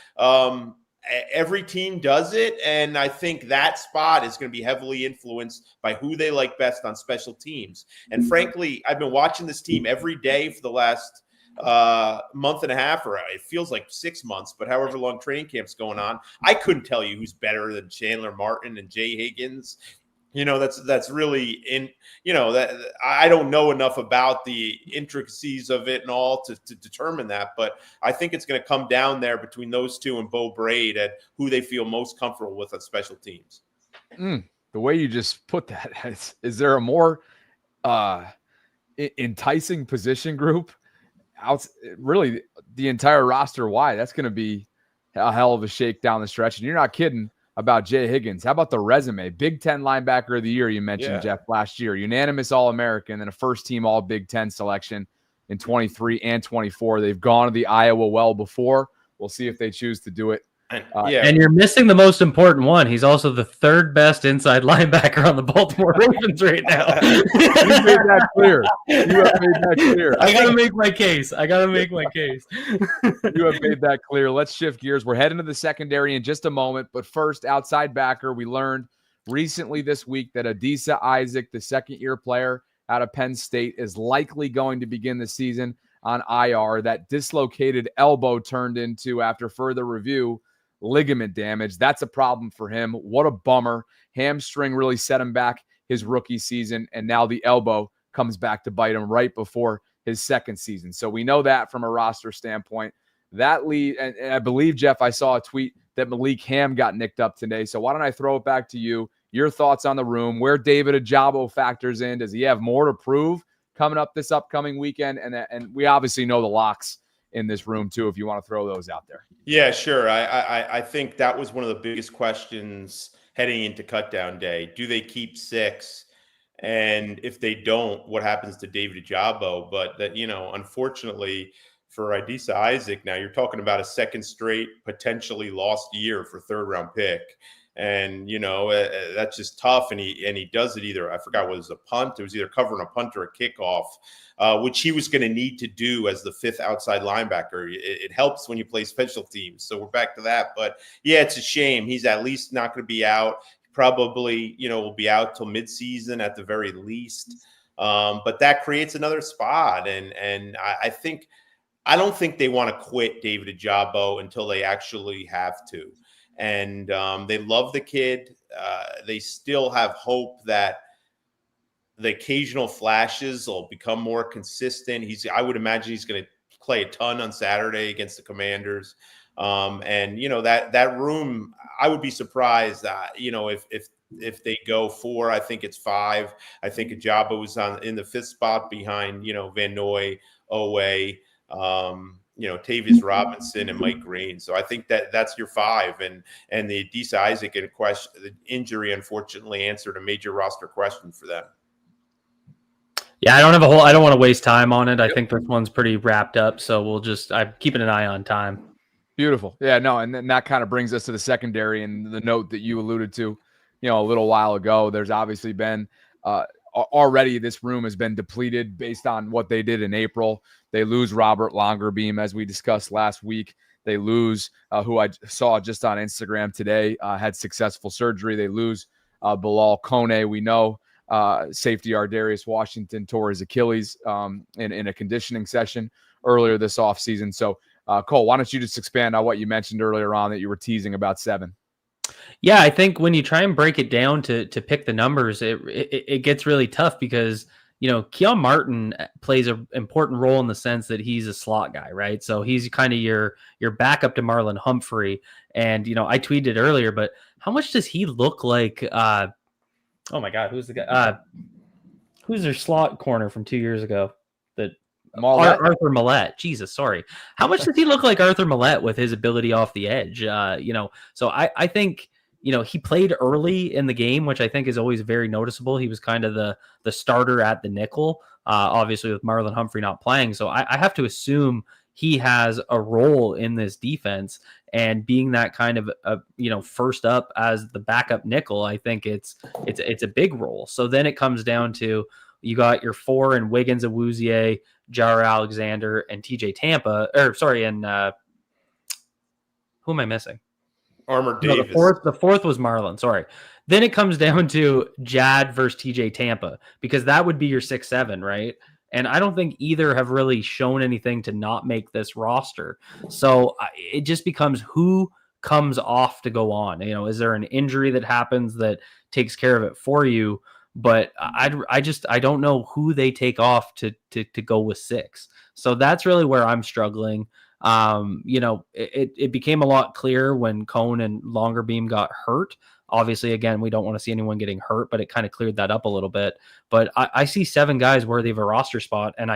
every team does it, and I think that spot is going to be heavily influenced by who they like best on special teams. And frankly, I've been watching this team every day for the last month and a half, or it feels like 6 months, but however long training camp's going on, I couldn't tell you who's better than Chandler Martin and Jay Higgins. That's really that I don't know enough about the intricacies of it and all to determine that. But I think it's going to come down there between those two and Bo Braid at who they feel most comfortable with on special teams. The way you just put that, is there a more enticing position group? Really, the entire roster wide, that's going to be a hell of a shake down the stretch. And you're not kidding about Jay Higgins. How about the resume? Big Ten linebacker of the year, you mentioned, Jeff, last year. Unanimous All-American, then a first-team All-Big Ten selection in 23 and 24. They've gone to the Iowa well before. We'll see if they choose to do it. And you're missing the most important one. He's also the 3rd best inside linebacker on the Baltimore Ravens right now. You made that clear. You have made that clear. I got to make my case. You have made that clear. Let's shift gears. We're heading to the secondary in just a moment. But first, outside backer, we learned recently this week that Adisa Isaac, the second-year player out of Penn State, is likely going to begin the season on IR. That dislocated elbow turned into, after further review, ligament damage. That's a problem for him. What a bummer. Hamstring really set him back his rookie season, and now the elbow comes back to bite him right before his second season. So we know that from a roster standpoint. That lead, and I believe, Jeff, I saw a tweet that Malik Ham got nicked up today. So why don't I throw it back to you? Your thoughts on the room, where David Ajabo factors in. Does he have more to prove coming up this upcoming weekend? And we obviously know the locks in this room too, if you want to throw those out there. Yeah, sure. I think that was one of the biggest questions heading into cutdown day. Do they keep 6? And if they don't, what happens to David Ajabo? But that, unfortunately for Idisa Isaac, now you're talking about a second straight potentially lost year for third-round pick. And, that's just tough. And he does it either, I forgot what it was, a punt. It was either covering a punt or a kickoff, which he was going to need to do as the 5th outside linebacker. It helps when you play special teams. So we're back to that. But, yeah, it's a shame. He's at least not going to be out. Probably, will be out till midseason at the very least. But that creates another spot. And I don't think they want to quit David Ajabo until they actually have to. And they love the kid. They still have hope that the occasional flashes will become more consistent. I would imagine he's going to play a ton on Saturday against the Commanders. And that room, I would be surprised that, if they go 4, I think it's 5. I think Ajabo is in the 5th spot behind, Van Noy, Owe, Tavius Robinson and Mike Green. So I think that's your 5. And the Idisa Isaac the injury, unfortunately, answered a major roster question for them. Yeah, I don't want to waste time on it. I think this one's pretty wrapped up. So I'm keeping an eye on time. Beautiful. Yeah, no. And then that kind of brings us to the secondary and the note that you alluded to, a little while ago. There's obviously been, already this room has been depleted based on what they did in April. They lose Robert Longerbeam, as we discussed last week. They lose, who I saw just on Instagram today, had successful surgery. They lose Bilal Kone. We know safety Ardarius Washington tore his Achilles in a conditioning session earlier this offseason. So, Cole, why don't you just expand on what you mentioned earlier on that you were teasing about 7? Yeah, I think when you try and break it down to pick the numbers, it gets really tough because, Keon Martin plays an important role in the sense that he's a slot guy, right? So he's kind of your backup to Marlon Humphrey. And, I tweeted earlier, but how much does he look like? Oh my God, who's the guy? Who's their slot corner from 2 years ago? Arthur Millette. Jesus, sorry. How much does he look like Arthur Millette with his ability off the edge? So I think, he played early in the game, which I think is always very noticeable. He was kind of the starter at the nickel, obviously with Marlon Humphrey not playing. So I have to assume he has a role in this defense, and being that kind of first up as the backup nickel, I think it's a big role. So then it comes down to, you got your 4 and Wiggins, Awuzie, Jar Alexander, and TJ Tampa. Who am I missing? Armour Davis. The fourth was Marlon. Sorry. Then it comes down to Jad versus TJ Tampa, because that would be your 6-7, right? And I don't think either have really shown anything to not make this roster. So it just becomes who comes off to go on. Is there an injury that happens that takes care of it for you? But I don't know who they take off to go with 6. So that's really where I'm struggling. It became a lot clearer when Cone and Longerbeam got hurt. Obviously, again, we don't want to see anyone getting hurt, but it kind of cleared that up a little bit. But I see 7 guys worthy of a roster spot, and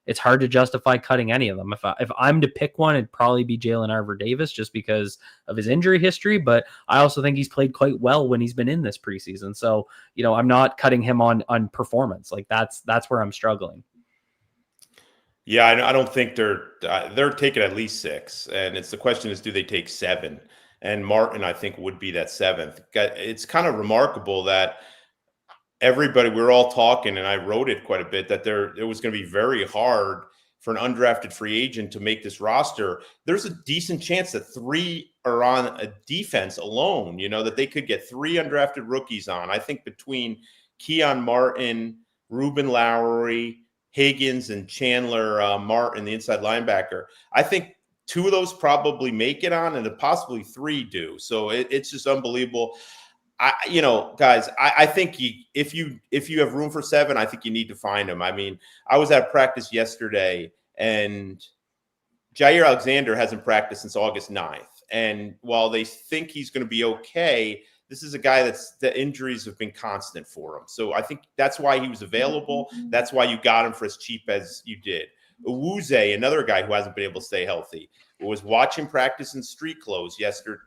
it's hard to justify cutting any of them. If I'm to pick one, it'd probably be Jalen Armour-Davis, just because of his injury history. But I also think he's played quite well when he's been in this preseason. So, I'm not cutting him on performance. Like that's where I'm struggling. Yeah, I don't think they're taking at least 6, and the question is, do they take 7? And Martin, I think, would be that 7th. It's kind of remarkable that everybody, we're all talking, and I wrote it quite a bit, that it was going to be very hard for an undrafted free agent to make this roster. There's a decent chance that 3 are on a defense alone, that they could get 3 undrafted rookies on. I think between Keon Martin, Ruben Lowry, Higgins, and Chandler Martin, the inside linebacker, I think 2 of those probably make it on, and possibly 3 do. So it's just unbelievable. Guys, I think if you have room for 7, I think you need to find them. I mean, I was at practice yesterday, and Jair Alexander hasn't practiced since August 9th. And while they think he's going to be okay, this is a guy the injuries have been constant for him. So I think that's why he was available. That's why you got him for as cheap as you did. Uwuze, another guy who hasn't been able to stay healthy, was watching practice in street clothes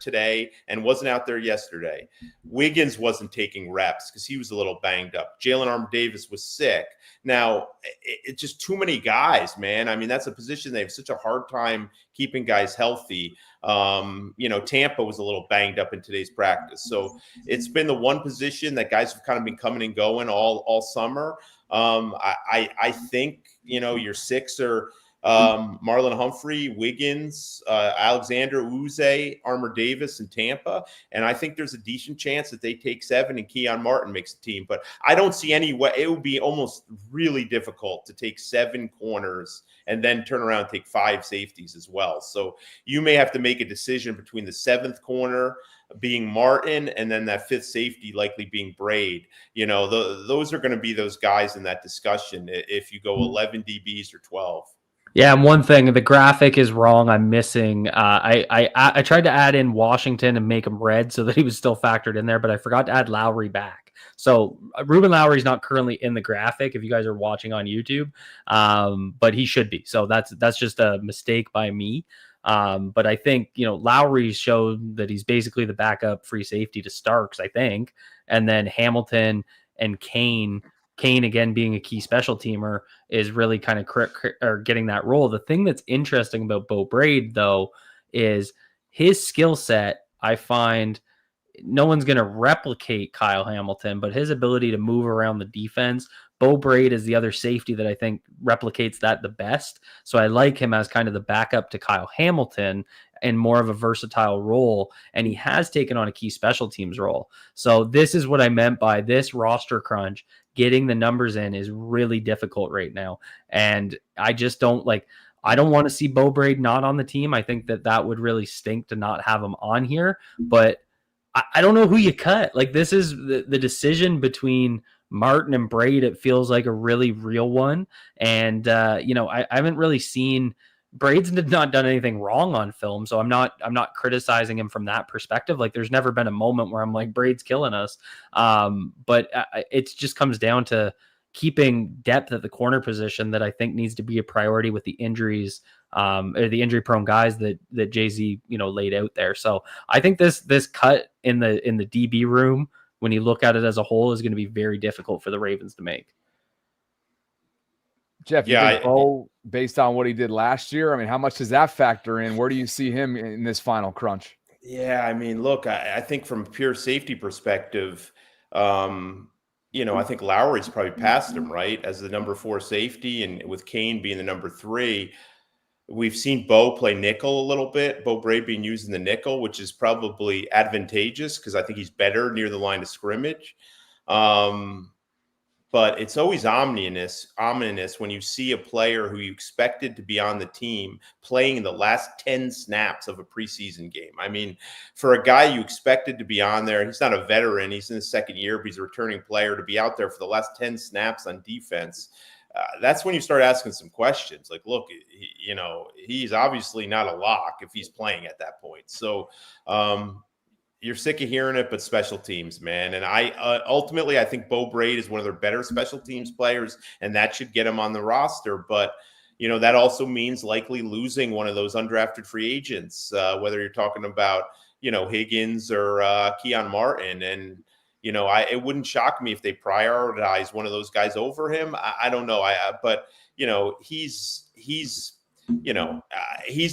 today and wasn't out there yesterday. Higgins wasn't taking reps because he was a little banged up. Jalen Armour-Davis was sick. Now, it's just too many guys, man. I mean, that's a position they have such a hard time keeping guys healthy. Tampa was a little banged up in today's practice. So it's been the one position that guys have kind of been coming and going all summer. I think, your 6 are Marlon Humphrey, Higgins, Alexander, Uwuze, Armour-Davis, and Tampa. And I think there's a decent chance that they take 7 and Keon Martin makes the team. But I don't see any way. It would be almost really difficult to take 7 corners and then turn around and take 5 safeties as well. So you may have to make a decision between the 7th corner being Martin and then that 5th safety likely being Braid. Those are going to be those guys in that discussion if you go 11 DBs or 12. Yeah, and one thing, the graphic is wrong. I'm missing. I tried to add in Washington and make him red so that he was still factored in there, but I forgot to add Lowry back. So Ruben Lowry is not currently in the graphic if you guys are watching on YouTube, but he should be. So that's just a mistake by me. But I think, Lowry showed that he's basically the backup free safety to Starks, I think. And then Hamilton and Kane again being a key special teamer is really kind of getting that role. The thing that's interesting about Beau Braid, though, is his skill set. I find no one's going to replicate Kyle Hamilton, but his ability to move around the defense. Beau Braid is the other safety that I think replicates that the best. So I like him as kind of the backup to Kyle Hamilton and more of a versatile role. And he has taken on a key special teams role. So this is what I meant by this roster crunch. Getting the numbers in is really difficult right now. And I just don't I don't want to see Beau Braid not on the team. I think that would really stink to not have him on here, but I don't know who you cut. This is the decision between Martin and Braid. It feels like a really real one. And, I haven't really seen Braid's not done anything wrong on film. So I'm not criticizing him from that perspective. There's never been a moment where I'm like, Braid's killing us. But it just comes down to keeping depth at the corner position that I think needs to be a priority with the injuries, or the injury prone guys that Jay-Z, laid out there. So I think this cut in the DB room, when you look at it as a whole, is going to be very difficult for the Ravens to make. Jeff, you think Beau, based on what he did last year, I mean, how much does that factor in? Where do you see him in this final crunch? Yeah, I mean, look, I think from a pure safety perspective, I think Lowry's probably past him, right, as the number 4 safety, and with Kane being the number 3. We've seen Beau play nickel a little bit, Beau Braid being used in the nickel, which is probably advantageous because I think he's better near the line of scrimmage. But it's always ominous when you see a player who you expected to be on the team playing in the last 10 snaps of a preseason game. I mean, for a guy you expected to be on there, he's not a veteran, he's in his second year, but he's a returning player, to be out there for the last 10 snaps on defense. That's when you start asking some questions. Look, he's obviously not a lock if he's playing at that point. So you're sick of hearing it, but special teams, man. And ultimately, I think Beau Braid is one of their better special teams players, and that should get him on the roster. But, that also means likely losing one of those undrafted free agents, whether you're talking about, Higgins or Keon Martin. And, it wouldn't shock me if they prioritize one of those guys over him. I don't know. But he's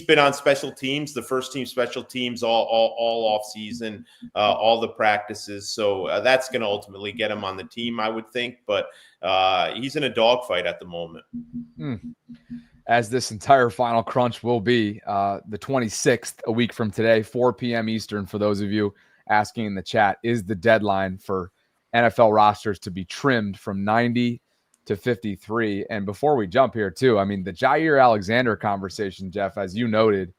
been on special teams, the first team special teams all off season, all the practices. So that's going to ultimately get him on the team, I would think. But he's in a dogfight at the moment. As this entire final crunch will be the 26th, a week from today, 4 p.m. Eastern, for those of you asking in the chat, is the deadline for NFL rosters to be trimmed from 90 to 53. And before we jump here too, I mean, the Jair Alexander conversation, Jeff, as you noted,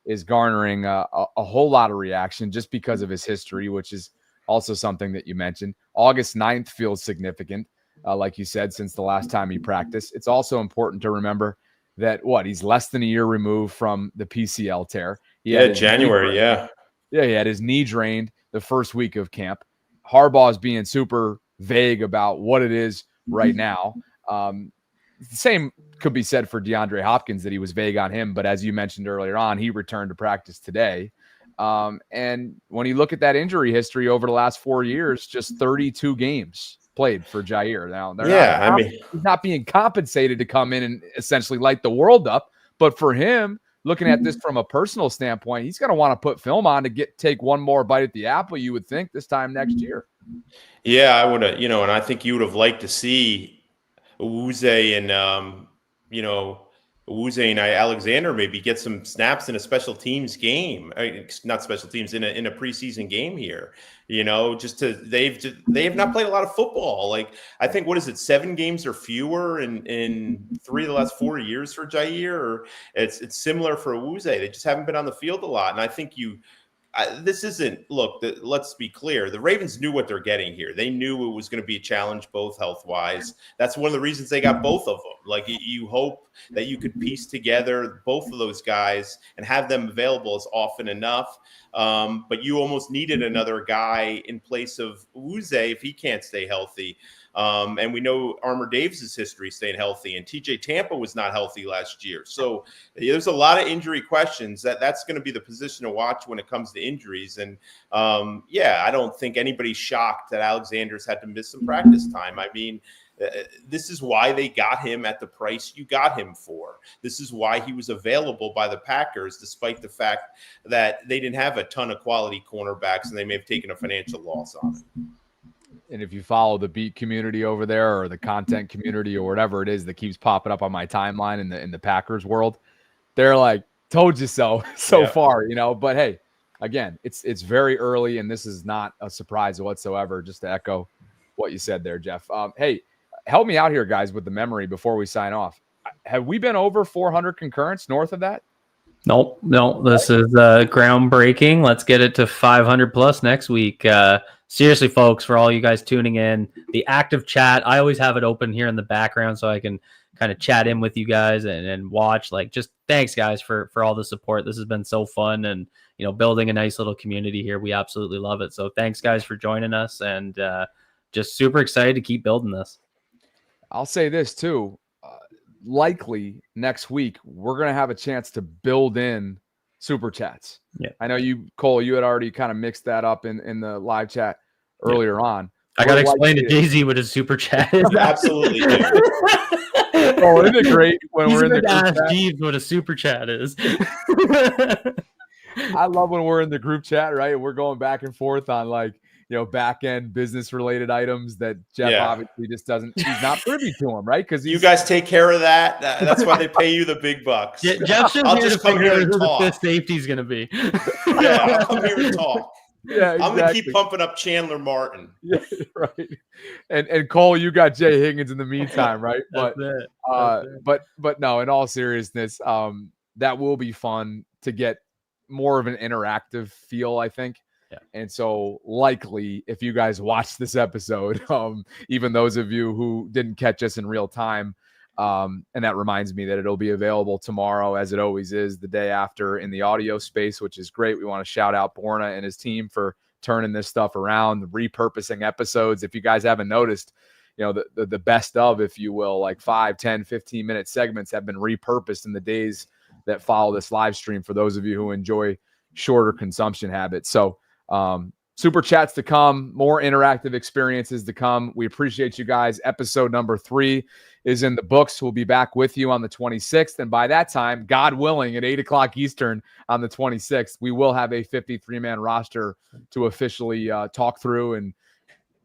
is garnering a whole lot of reaction just because of his history, which is also something that you mentioned. August 9th feels significant, like you said, since the last time he practiced. It's also important to remember that he's less than a year removed from the PCL tear. January, he had his knee drained the first week of camp. Harbaugh's being super vague about what it is right now. The same could be said for Deandre Hopkins, that he was vague on him, but as you mentioned earlier on, he returned to practice today. And when you look at that injury history over the last 4 years, just 32 games played for Jair. Now, he's not being compensated to come in and essentially light the world up. But for him, looking at this from a personal standpoint, he's going to want to put film on to take one more bite at the apple, you would think, this time next year. Yeah, I would have, and I think you would have liked to see Awuzie and, Awuzie and Alexander maybe get some snaps in a special teams game, not special teams, in a preseason game here. They have not played a lot of football. Like, I think, 7 games or fewer in 3 of the last 4 years for Jair, or it's similar for Awuzie. They just haven't been on the field a lot, and I think let's be clear. The Ravens knew what they're getting here. They knew it was going to be a challenge, both health-wise. That's one of the reasons they got both of them. Like, you hope that you could piece together both of those guys and have them available as often enough. But you almost needed another guy in place of Awuzie if he can't stay healthy. And we know Armour Davis' history staying healthy, and TJ Tampa was not healthy last year. So there's a lot of injury questions. That's going to be the position to watch when it comes to injuries. And I don't think anybody's shocked that Alexander's had to miss some practice time. I mean, this is why they got him at the price you got him for. This is why he was available by the Packers, despite the fact that they didn't have a ton of quality cornerbacks and they may have taken a financial loss on it. And if you follow the beat community over there, or the content community, or whatever it is that keeps popping up on my timeline in the Packers world, they're like, told you so far, But hey, again, it's very early, and this is not a surprise whatsoever, just to echo what you said there, Jeff. Hey, help me out here, guys, with the memory before we sign off. Have we been over 400 concurrents north of that? No, this is groundbreaking. Let's get it to 500 plus next week. Seriously, folks, for all you guys tuning in, the active chat, I always have it open here in the background so I can kind of chat in with you guys and watch. Like, just thanks, guys, for all the support. This has been so fun, and building a nice little community here. We absolutely love it. So thanks, guys, for joining us, and just super excited to keep building this. I'll say this too. Likely next week, we're going to have a chance to build in super chats. Yeah. I know you, Cole, you had already kind of mixed that up in the live chat earlier on. I got to explain to Jay-Z what a super chat is. Absolutely. Oh, isn't it great when we're in the group chat? Jeeves what a super chat is. I love when we're in the group chat, right? We're going back and forth on back end business related items that Jeff obviously just he's not privy to them, right? Because you guys take care of that. That's why they pay you the big bucks. Jeff's just come here and talk. The safety is going to be. I'll come here and talk. Yeah, exactly. I'm going to keep pumping up Chandler Martin. Yeah, right. And Cole, you got Jay Higgins in the meantime, right? That's it. But no, in all seriousness, that will be fun to get more of an interactive feel, I think. Yeah. And so likely if you guys watch this episode, even those of you who didn't catch us in real time, and that reminds me that it'll be available tomorrow, as it always is, the day after in the audio space, which is great. We want to shout out Borna and his team for turning this stuff around, repurposing episodes. If you guys haven't noticed, the best of, if you will, like 5, 10, 15-minute segments have been repurposed in the days that follow this live stream for those of you who enjoy shorter consumption habits. So super chats to come, more interactive experiences to come. We appreciate you guys. Episode number 3 is in the books. We'll be back with you on the 26th. And by that time, God willing, at 8 o'clock Eastern on the 26th, we will have a 53-man roster to officially talk through. And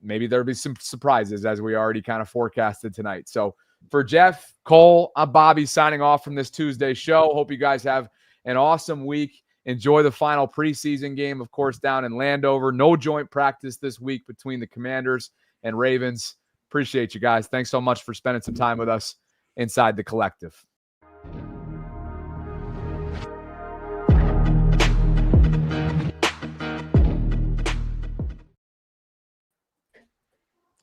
maybe there'll be some surprises, as we already kind of forecasted tonight. So for Jeff, Cole, I'm Bobby signing off from this Tuesday show. Hope you guys have an awesome week. Enjoy the final preseason game, of course, down in Landover. No joint practice this week between the Commanders and Ravens. Appreciate you guys. Thanks so much for spending some time with us inside the collective.